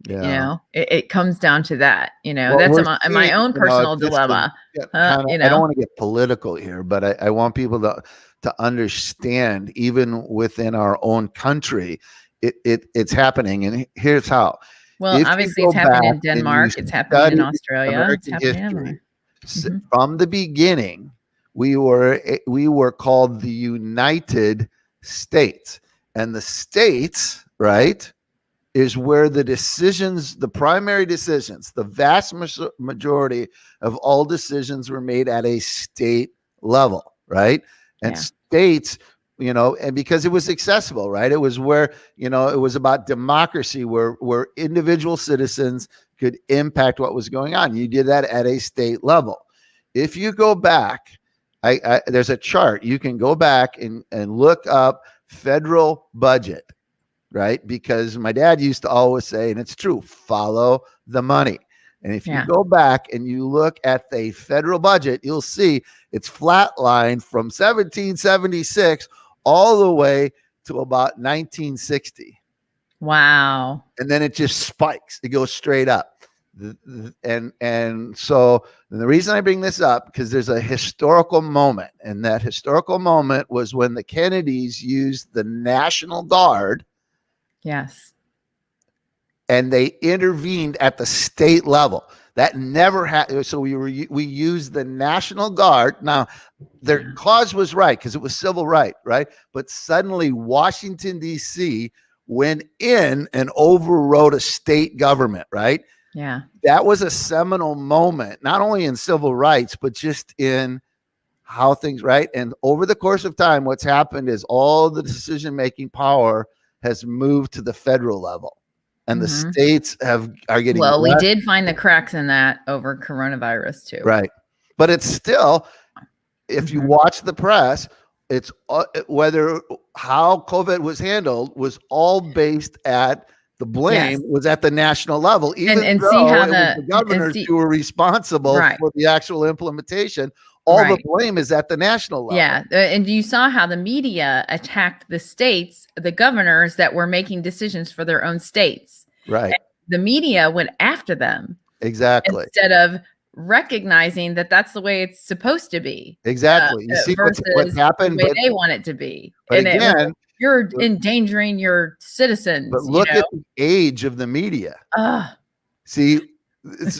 Yeah. It comes down to that. Well, that's my own personal dilemma. I don't want to get political here, but I want people to understand, even within our own country, it's happening. And here's how. Well, obviously it's happening in Denmark. It's happening in Australia. It's happening everywhere. From the beginning, we were called the United States, and the states, right, is where the primary decisions, the vast majority of all decisions were made at a state level, right? And states, and because it was accessible, right? It was where, it was about democracy, where individual citizens could impact what was going on. You did that at a state level. If you go back, there's a chart. You can go back and look up federal budget, right? Because my dad used to always say, and it's true, follow the money. And if you go back and you look at the federal budget, you'll see it's flatlined from 1776 all the way to about 1960. Wow. And then it just spikes. It goes straight up. And so the reason I bring this up, because there's a historical moment, and that historical moment was when the Kennedys used the National Guard. Yes. And they intervened at the state level. That never happened. So we used the National Guard. Now, their cause was right, because it was civil right? But suddenly Washington, D.C. went in and overrode a state government, right? Yeah. That was a seminal moment, not only in civil rights, but just in how things, right? And over the course of time, what's happened is all the decision-making power has moved to the federal level. And the states are getting well. We did find the cracks in that over coronavirus too, right? But it's still, if you watch the press, it's whether how COVID was handled was all based at the blame was at the national level, even and though see how it was the governors who were responsible for the actual implementation. All the blame is at the national level. Yeah. And you saw how the media attacked the states, the governors that were making decisions for their own states. Right. And the media went after them. Exactly. Instead of recognizing that that's the way it's supposed to be. Exactly. You see what happened, the way they want it to be. But again, you're endangering your citizens. But look at the age of the media. See,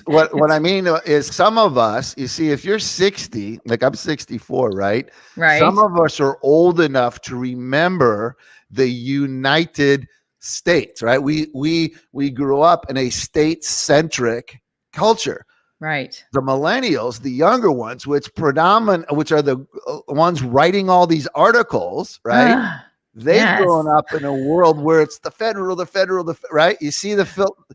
what I mean is, some of us, you see, if you're 60, like I'm 64, right? Right. Some of us are old enough to remember the United States, right? We grew up in a state-centric culture. Right. The millennials, the younger ones, which are the ones writing all these articles, right? They've grown up in a world where it's the federal, right? You see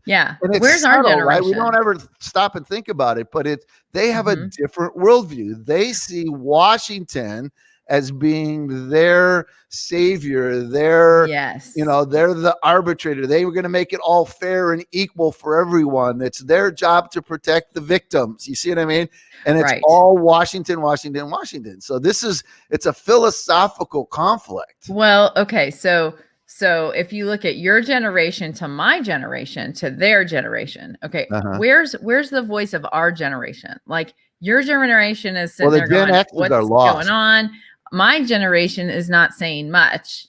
yeah. And it's where's subtle, our generation? right? We don't ever stop and think about it, but they have a different worldview. They see Washington as being their savior, they're the arbitrator. They were going to make it all fair and equal for everyone. It's their job to protect the victims. You see what I mean? And it's all Washington. So it's a philosophical conflict. Well, okay. So So if you look at your generation to my generation to their generation, okay, Uh-huh. where's the voice of our generation? Like your generation is sitting Well, the there Gen going, X's are "What's lost. going on?" My generation is not saying much.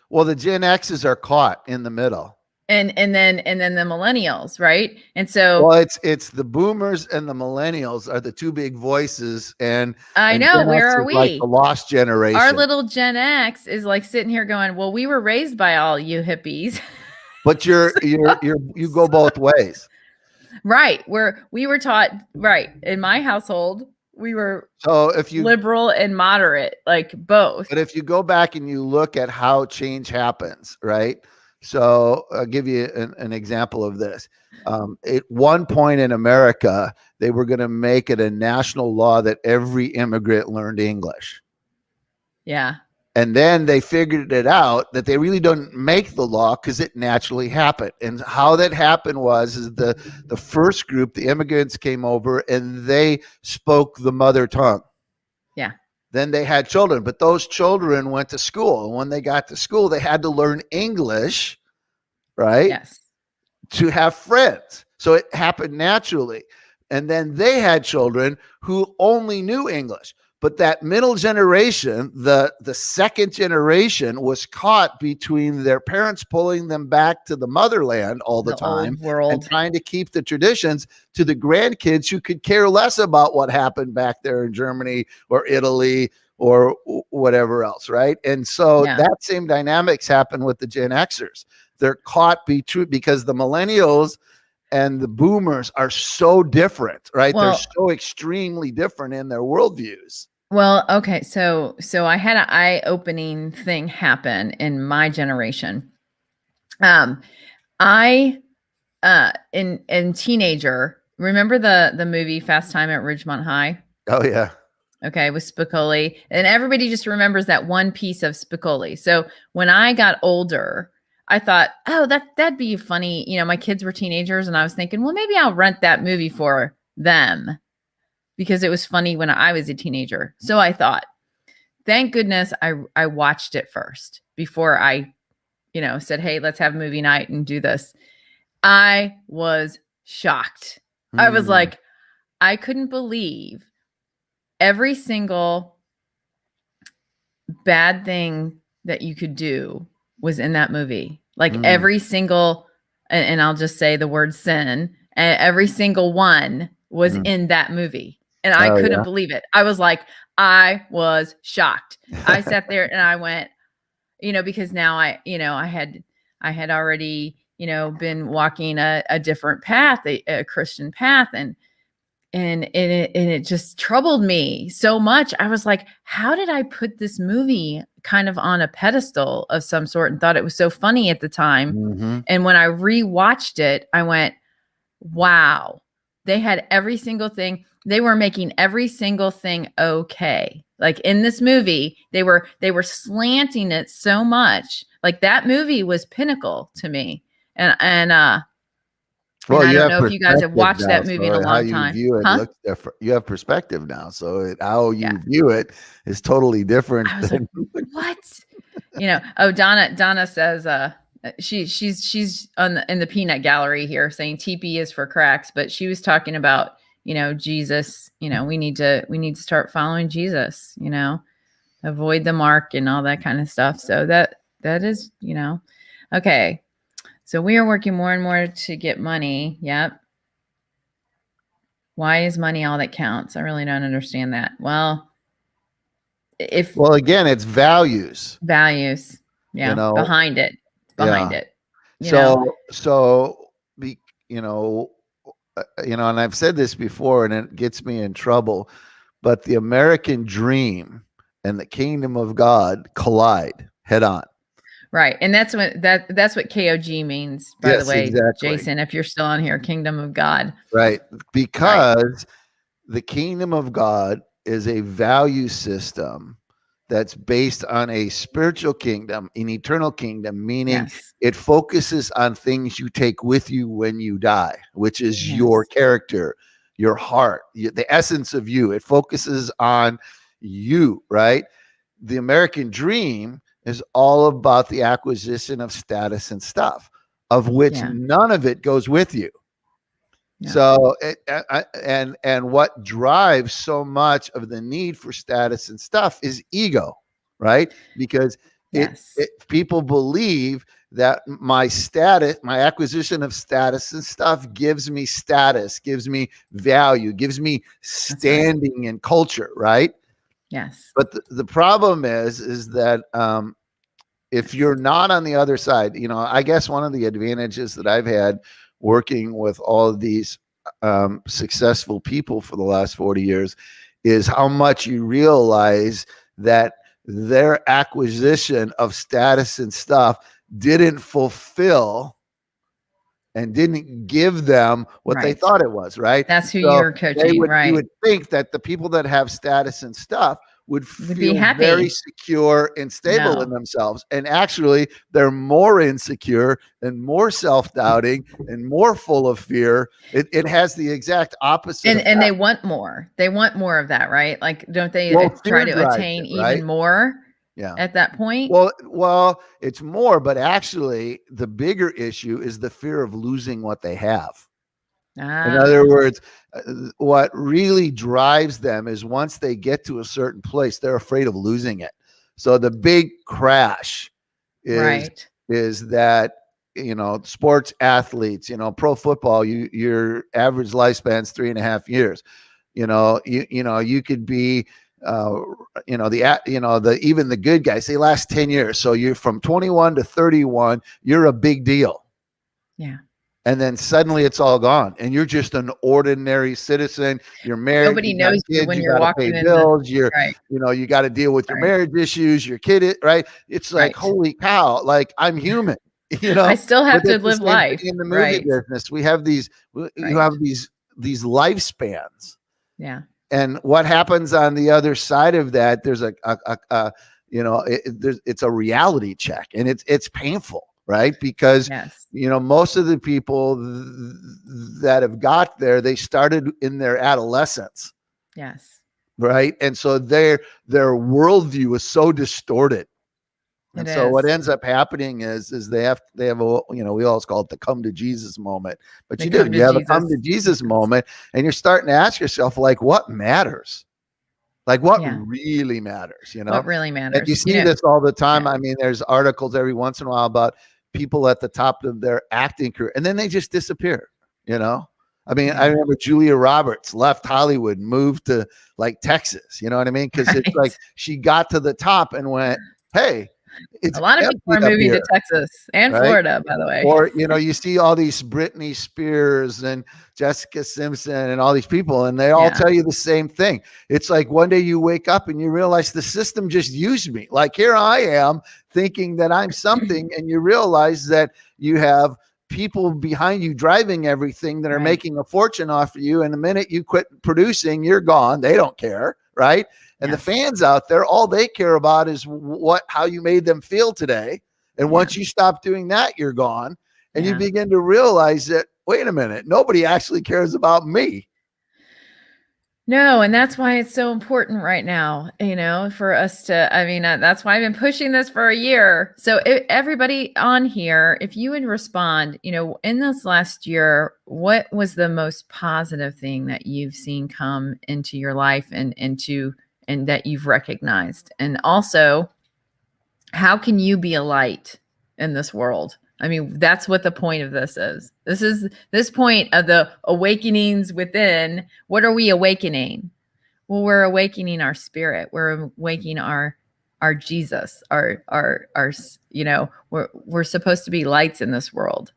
Well, the Gen X's are caught in the middle. And then the millennials, right? And so Well, it's the boomers and the millennials are the two big voices, and I know, Gen where X are is like the we? lost generation. Our little Gen X is like sitting here going, "Well, we were raised by all you hippies." But you go both ways. Right. We were taught right. In my household, we were So if you liberal and moderate, like both. But if you go back and you look at how change happens, right? So I'll give you an example of this. At one point in America, they were going to make it a national law that every immigrant learned English. Yeah. And then they figured it out that they really don't make the law because it naturally happened. And how that happened is the first group, the immigrants came over and they spoke the mother tongue. Yeah. Then they had children, but those children went to school. And when they got to school, they had to learn English, right? Yes. To have friends. So it happened naturally. And then they had children who only knew English. But that middle generation, the second generation, was caught between their parents pulling them back to the motherland all the time old world and trying to keep the traditions to the grandkids who could care less about what happened back there in Germany or Italy or whatever else, right? And so that same dynamics happen with the Gen Xers. They're caught because the millennials and the boomers are so different, right? Well, they're so extremely different in their worldviews. Well, okay, so I had an eye-opening thing happen in my generation. I in teenager, remember the movie Fast Time at Ridgemont High? Oh yeah. Okay, with Spicoli, and everybody just remembers that one piece of Spicoli. So when I got older, I thought, oh, that'd be funny. You know, my kids were teenagers, and I was thinking, well, maybe I'll rent that movie for them because it was funny when I was a teenager. So I thought, thank goodness I watched it first before I, said, hey, let's have movie night and do this. I was shocked. I was like, I couldn't believe every single bad thing that you could do was in that movie. Like every single, and I'll just say the word sin, and every single one was in that movie. And I couldn't believe it. I was like, I was shocked. I sat there and I went, because now I had already, been walking a different path, a Christian path. And it just troubled me so much. I was like, how did I put this movie kind of on a pedestal of some sort and thought it was so funny at the time? And when I rewatched it, I went, wow, they had every single thing. They were making every single thing okay. Like in this movie, they were slanting it so much. Like that movie was pinnacle to me. And well, I don't know if you guys have watched that movie in a long time. How you view it looks different. You have perspective now, so how you view it is totally different. I was like, what? Oh, Donna says she's in the peanut gallery here saying TP is for cracks, but she was talking about Jesus. We need to start following Jesus. Avoid the mark and all that kind of stuff. So that is okay. So we are working more and more to get money. Yep. Why is money all that counts? I really don't understand that. Well, again, it's values. Values. Yeah. Behind it. And I've said this before and it gets me in trouble, but the American dream and the kingdom of God collide head on. Right. And that's what KOG means, by the way, exactly. Jason, if you're still on here, kingdom of God. Right. Because the kingdom of God is a value system that's based on a spiritual kingdom, an eternal kingdom, meaning it focuses on things you take with you when you die, which is your character, your heart, the essence of you. It focuses on you, right? The American dream is all about the acquisition of status and stuff, of which Yeah. none of it goes with you. Yeah. So, and what drives so much of the need for status and stuff is ego, right? Because Yes. people believe that my status, my acquisition of status and stuff gives me status, gives me value, gives me standing in culture, right? Yes. But the problem is that if you're not on the other side, I guess one of the advantages that I've had working with all of these successful people for the last 40 years is how much you realize that their acquisition of status and stuff didn't fulfill and didn't give them what they Right. thought it was, right? That's who So you're coaching, you right? would think that the people that have status and stuff would Would be feel very happy. secure and stable in No. themselves. And actually, they're more insecure and more self-doubting and more full of fear. It has the exact opposite And effect. they want more. They want more of that, right? Like, don't they Well, try fear to drives attain it, right? even more Yeah. at that point? Well, it's more, but actually, the bigger issue is the fear of losing what they have. In other words, what really drives them is once they get to a certain place, they're afraid of losing it. So the big crash is that, sports athletes, pro football, your average lifespan's 3.5 years. You could be, even the good guys, they last 10 years. So you're from 21 to 31, you're a big deal. Yeah. And then suddenly it's all gone, and you're just an ordinary citizen. You're married. Nobody knows you when you're walking in bills. You got to deal with your Right. marriage issues, your kid, right? It's like, holy cow, like I'm human, I still have But to it's the live same life. thing in the movie business. We have you have these lifespans. Yeah. And what happens on the other side of that, there's it's a reality check, and it's painful, right? Because most of the people that have got there, they started in their adolescence. Yes. Right. And so their worldview is so distorted. And so what ends up happening is they have a, we always call it the come to Jesus moment, but you have a come to Jesus moment, and you're starting to ask yourself, like, what matters? Like, what really matters, What really matters? And you see this all the time. I mean, there's articles every once in a while about people at the top of their acting career, and then they just disappear, I mean, I remember Julia Roberts left Hollywood, moved to like Texas, you know what I mean? Because it's like she got to the top and went, hey, it's a lot of people are moving to Texas and Florida, by the way. Or, you see all these Britney Spears and Jessica Simpson and all these people, and they all tell you the same thing. It's like one day you wake up and you realize the system just used me. Like, here I am thinking that I'm something, and you realize that you have people behind you driving everything that are making a fortune off of you. And the minute you quit producing, you're gone. They don't care, right? And the fans out there, all they care about is how you made them feel today. And once you stop doing that, you're gone. And you begin to realize that, wait a minute, nobody actually cares about me. No, and that's why it's so important right now, for us to, that's why I've been pushing this for a year. So everybody on here, if you would respond, in this last year, what was the most positive thing that you've seen come into your life and that you've recognized? And also, how can you be a light in this world? I mean, that's what the point of this is. This is this point of the awakenings within. What are we awakening? Well, we're awakening our spirit. We're awakening our Jesus, our we're supposed to be lights in this world.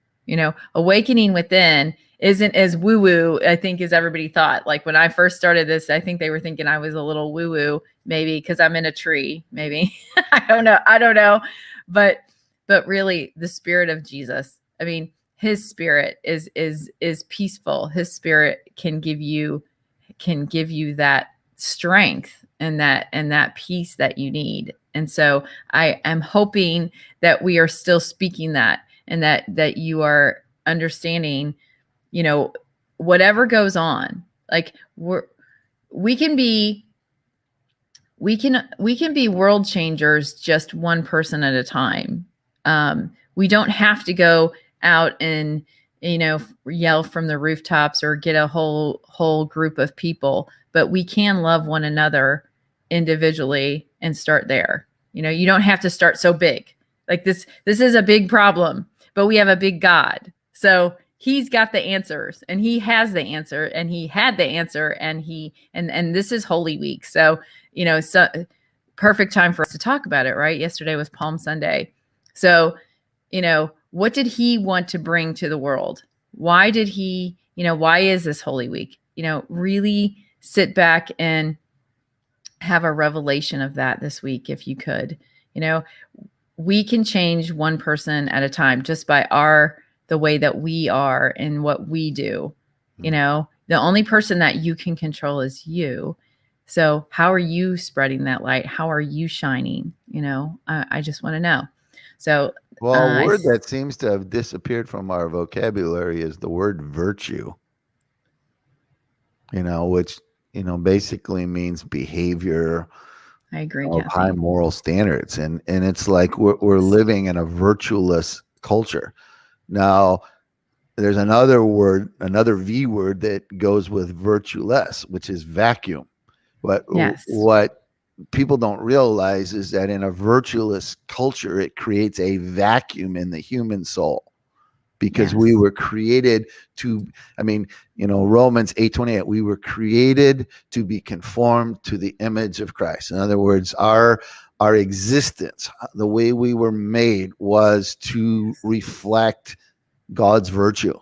Awakening within isn't as woo-woo, I think, as everybody thought. Like when I first started this, I think they were thinking I was a little woo-woo, maybe because I'm in a tree, maybe. I don't know. But really, the spirit of Jesus, I mean, his spirit is peaceful. His spirit can give you that strength and that peace that you need. And so I am hoping that we are still speaking that, and that you are understanding, whatever goes on, like we can be we can be world changers just one person at a time. We don't have to go out and yell from the rooftops or get a whole group of people, but we can love one another individually and start there. You don't have to start so big. Like this is a big problem, but we have a big God. So he's got the answers, and he has the answer, and he had the answer, and this is Holy Week. So, so perfect time for us to talk about it, right? Yesterday was Palm Sunday. So, what did he want to bring to the world? Why did he, why is this Holy Week? Really sit back and have a revelation of that this week, if you could. We can change one person at a time just by the way that we are and what we do. The only person that you can control is you. So how are you spreading that light? How are you shining? I just want to know. So, well, a word that seems to have disappeared from our vocabulary is the word virtue, which, basically means behavior. I agree. Of high moral standards. And it's like we're living in a virtueless culture. Now, there's another V word that goes with virtueless, which is vacuum. But what people don't realize is that in a virtueless culture, it creates a vacuum in the human soul, because we were created to, Romans 8:28, we were created to be conformed to the image of Christ. In other words, our existence, the way we were made, was to reflect God's virtue.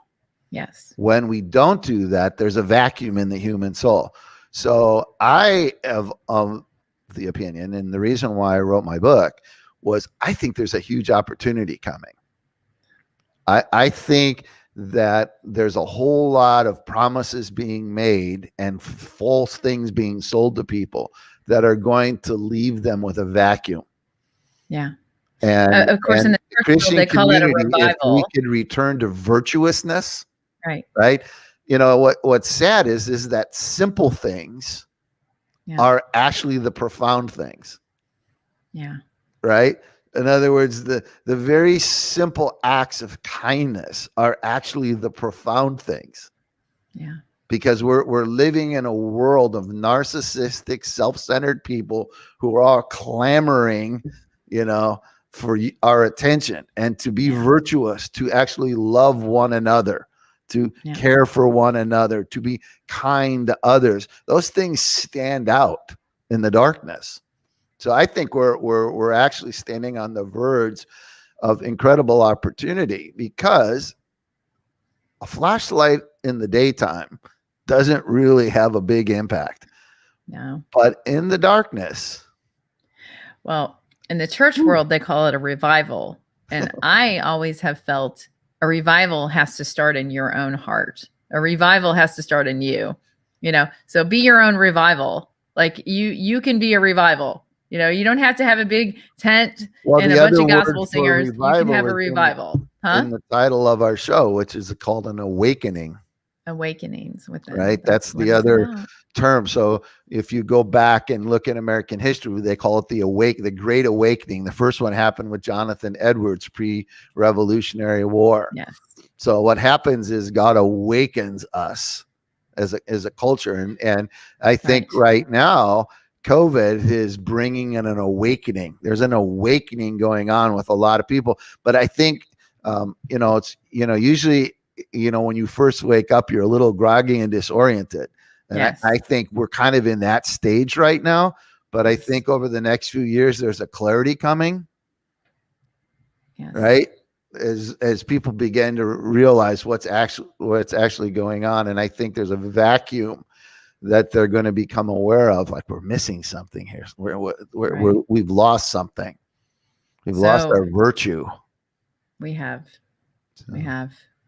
Yes. When we don't do that, there's a vacuum in the human soul. So I have the opinion, and the reason why I wrote my book was I think there's a huge opportunity coming. I think that there's a whole lot of promises being made and false things being sold to people that are going to leave them with a vacuum. Yeah. And of course, in the Christian they call it a revival. If we could return to virtuousness, right? What's sad is that simple things are actually the profound things. Yeah. Right. In other words, the very simple acts of kindness are actually the profound things. Yeah. Because we're living in a world of narcissistic, self-centered people who are all clamoring, for our attention, and to be virtuous, to actually love one another, to care for one another, to be kind to others. Those things stand out in the darkness. So I think we're actually standing on the verge of incredible opportunity, because a flashlight in the daytime doesn't really have a big impact. No. But in the darkness. Well, in the church world, they call it a revival. And I always have felt a revival has to start in your own heart. A revival has to start in you, so be your own revival. Like you can be a revival. You don't have to have a big tent and a bunch of gospel singers. You can have a revival. In the title of our show, which is called an awakening. Awakenings within. Right. That's the other term. So if you go back and look at American history, they call it the Great Awakening. The first one happened with Jonathan Edwards pre-Revolutionary War. Yes. So what happens is God awakens us as a culture. And I think right now, COVID is bringing in an awakening. There's an awakening going on with a lot of people. But I think, it's, usually, when you first wake up, you're a little groggy and disoriented. And I think we're kind of in that stage right now. But I think over the next few years, there's a clarity coming. Yes. Right? As people begin to realize what's actually going on. And I think there's a vacuum that they're going to become aware of. Like, we're missing something here. We've lost something. We've lost our virtue. We have.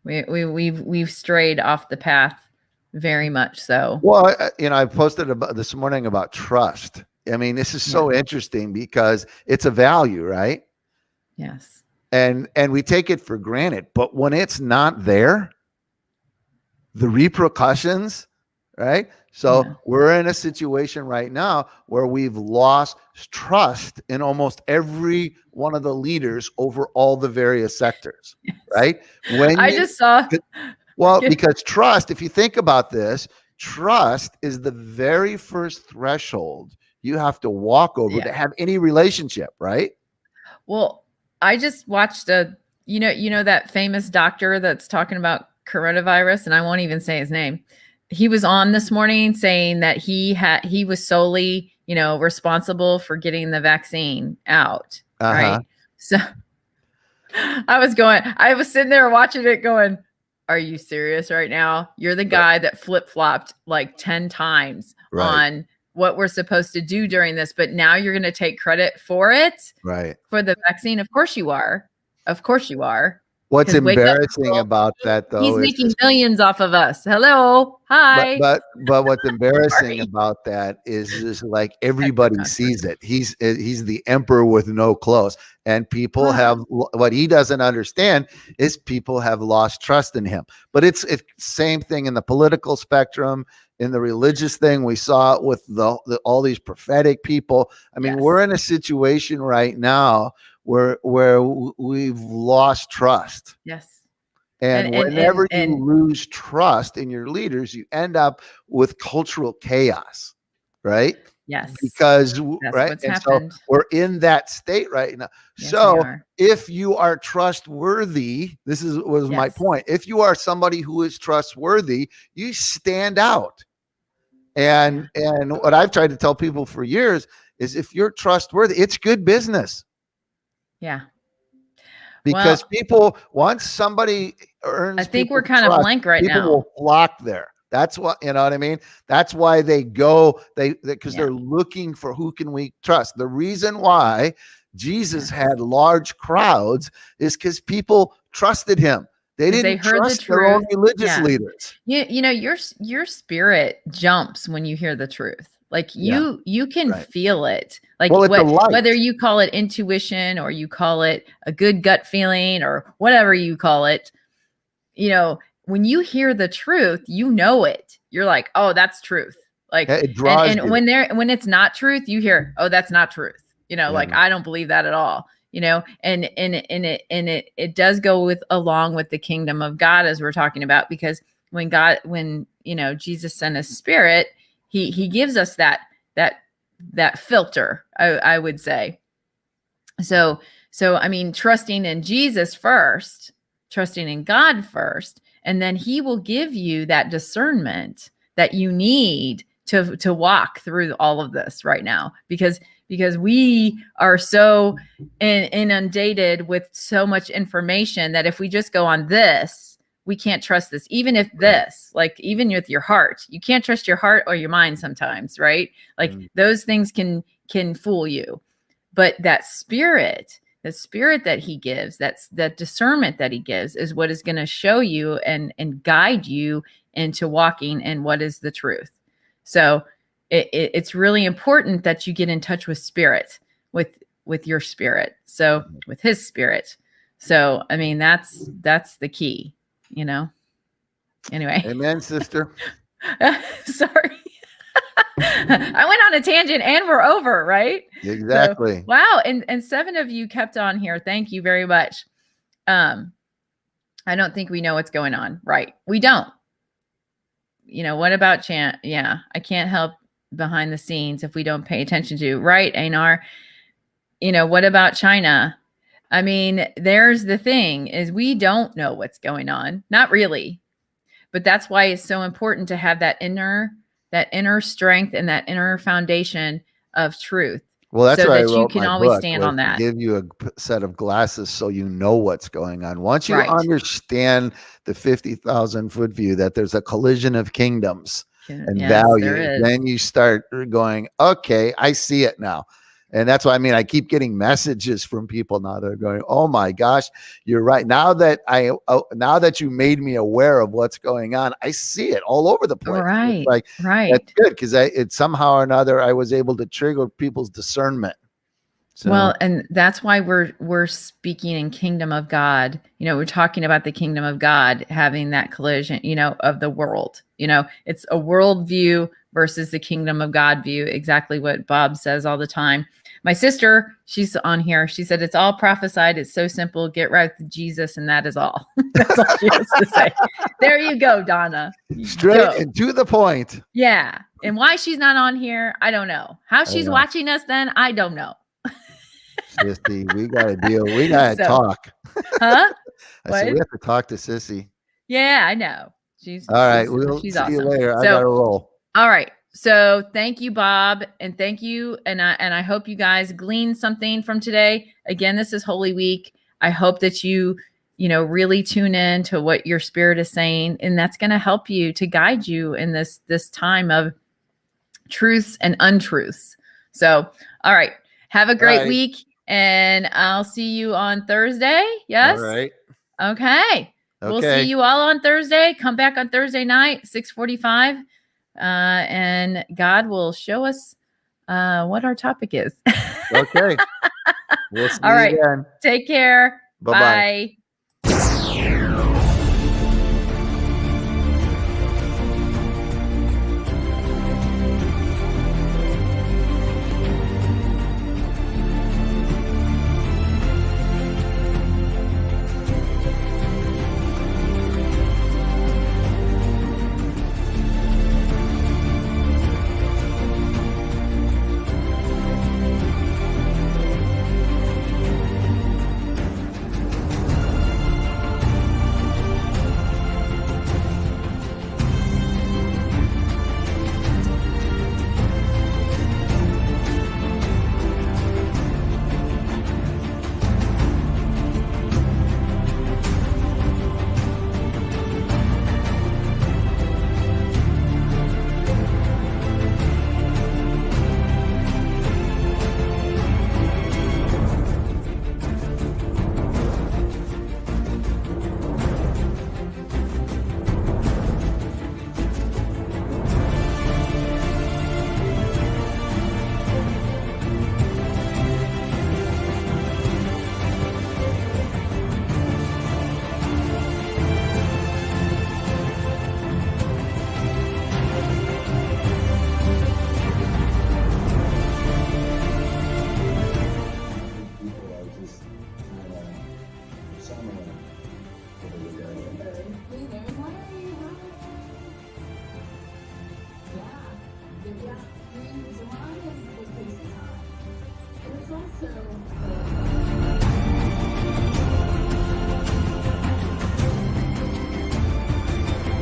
We've strayed off the path very much so. Well, I posted this morning about trust. I mean, this is so interesting because it's a value, right? Yes. And we take it for granted, but when it's not there, the repercussions right? So Yeah. we're in a situation right now where we've lost trust in almost every one of the leaders over all the various sectors, Yes. right? When I you, just saw. well, because trust, if you think about this, trust is the very first threshold you have to walk over Yeah. to have any relationship, right? Well, I just watched that famous doctor that's talking about coronavirus, and I won't even say his name. He was on this morning saying that he was solely, responsible for getting the vaccine out, Uh-huh. right? So I was sitting there watching it going, are you serious right now? You're the guy that flip-flopped like 10 times Right. on what we're supposed to do during this, but now you're going to take credit for it, Right. for the vaccine. Of course you are. Of course you are. What's 'Cause wake up, embarrassing girl. about that He's though is making millions off of us. Hello. but Hi. but but what's embarrassing Sorry. about that is like Extra everybody controversy. sees it. He's the emperor with no clothes, and people have what he doesn't understand is people have lost trust in him. But it's same thing in the political spectrum, in the religious thing. We saw it with all these prophetic people. I mean, Yes. we're in a situation right now where we've lost trust. Yes. And whenever you lose trust in your leaders, you end up with cultural chaos, right? Yes. Because that's right, what's and happened. so we're in that state right now. Yes, so we are. if you are trustworthy, was my Yes. point. If you are somebody who is trustworthy, you stand out. And what I've tried to tell people for years is if you're trustworthy, it's good business. Yeah. Because people, once somebody earns, I think we're people's kind of trust, blank right people now. will flock there. That's what, you know what I mean? That's why they go, because they're looking for who can we trust. The reason why Jesus had large crowds is because people trusted him. They didn't trust their own religious leaders. Your spirit jumps when you hear the truth. Like you can feel it. Like whether you call it intuition or you call it a good gut feeling or whatever you call it, when you hear the truth, you know it. You're like, oh, that's truth. Like it draws and when it's not truth, you hear, oh, that's not truth. Like I don't believe that at all. And it does go along with the kingdom of God, as we're talking about, because when Jesus sent his spirit, he gives us that filter, I would say. So I mean, trusting in Jesus first, trusting in God first, and then he will give you that discernment that you need to walk through all of this right now, because we are so inundated with so much information that if we just go on this, we can't trust this. Even if like even with your heart, you can't trust your heart or your mind sometimes, right? Like those things can fool you. But that spirit, the spirit that he gives, that discernment that he gives, is what is going to show you and guide you into walking in what is the truth. So it's really important that you get in touch with spirit, with your spirit. So with his spirit. So, I mean, that's the key, Anyway. Amen, sister. Sorry. I went on a tangent and we're over, right? Exactly. So, wow. And 7 of you kept on here. Thank you very much. I don't think we know what's going on. Right. We don't. What about chant? Yeah. I can't help behind the scenes if we don't pay attention to. Right, Einar? What about China? I mean, there's the thing is we don't know what's going on. Not really. But that's why it's so important to have that inner strength and that inner foundation of truth. Well, that's so why that I wrote you can my always book, stand on that. Give you a set of glasses so you know what's going on. Once you understand the 50,000 foot view, that there's a collision of kingdoms and value, then you start going, okay, I see it now. And that's why, I mean, I keep getting messages from people now that are going, oh my gosh, you're right. Now that you made me aware of what's going on, I see it all over the place. Right. That's good, because it's somehow or another, I was able to trigger people's discernment. So, Well, and that's why we're speaking in kingdom of God. We're talking about the kingdom of God having that collision, of the world. It's a world view versus the kingdom of God view. Exactly what Bob says all the time. My sister, she's on here. She said it's all prophesied. It's so simple. Get right with Jesus, and that is all. That's all she has to say. There you go, Donna. straight and to the point. Yeah. And why she's not on here, I don't know. How she's watching us then, I don't know. Sissy, we gotta deal. We gotta talk. Huh? I said we have to talk to Sissy. Yeah, I know. She's all right. We'll she's see awesome. you later. I So, gotta roll. All right. So thank you, Bob, and thank you, and I hope you guys glean something from today. Again, this is Holy Week. I hope that you really tune in to what your spirit is saying, and that's going to help you to guide you in this time of truths and untruths. So, all right. Have a great week. And I'll see you on Thursday. Yes. All right. Okay. We'll see you all on Thursday. Come back on Thursday night, 6:45. And God will show us what our topic is. Okay. We'll see all right. you again. Take care. Bye-bye. Bye.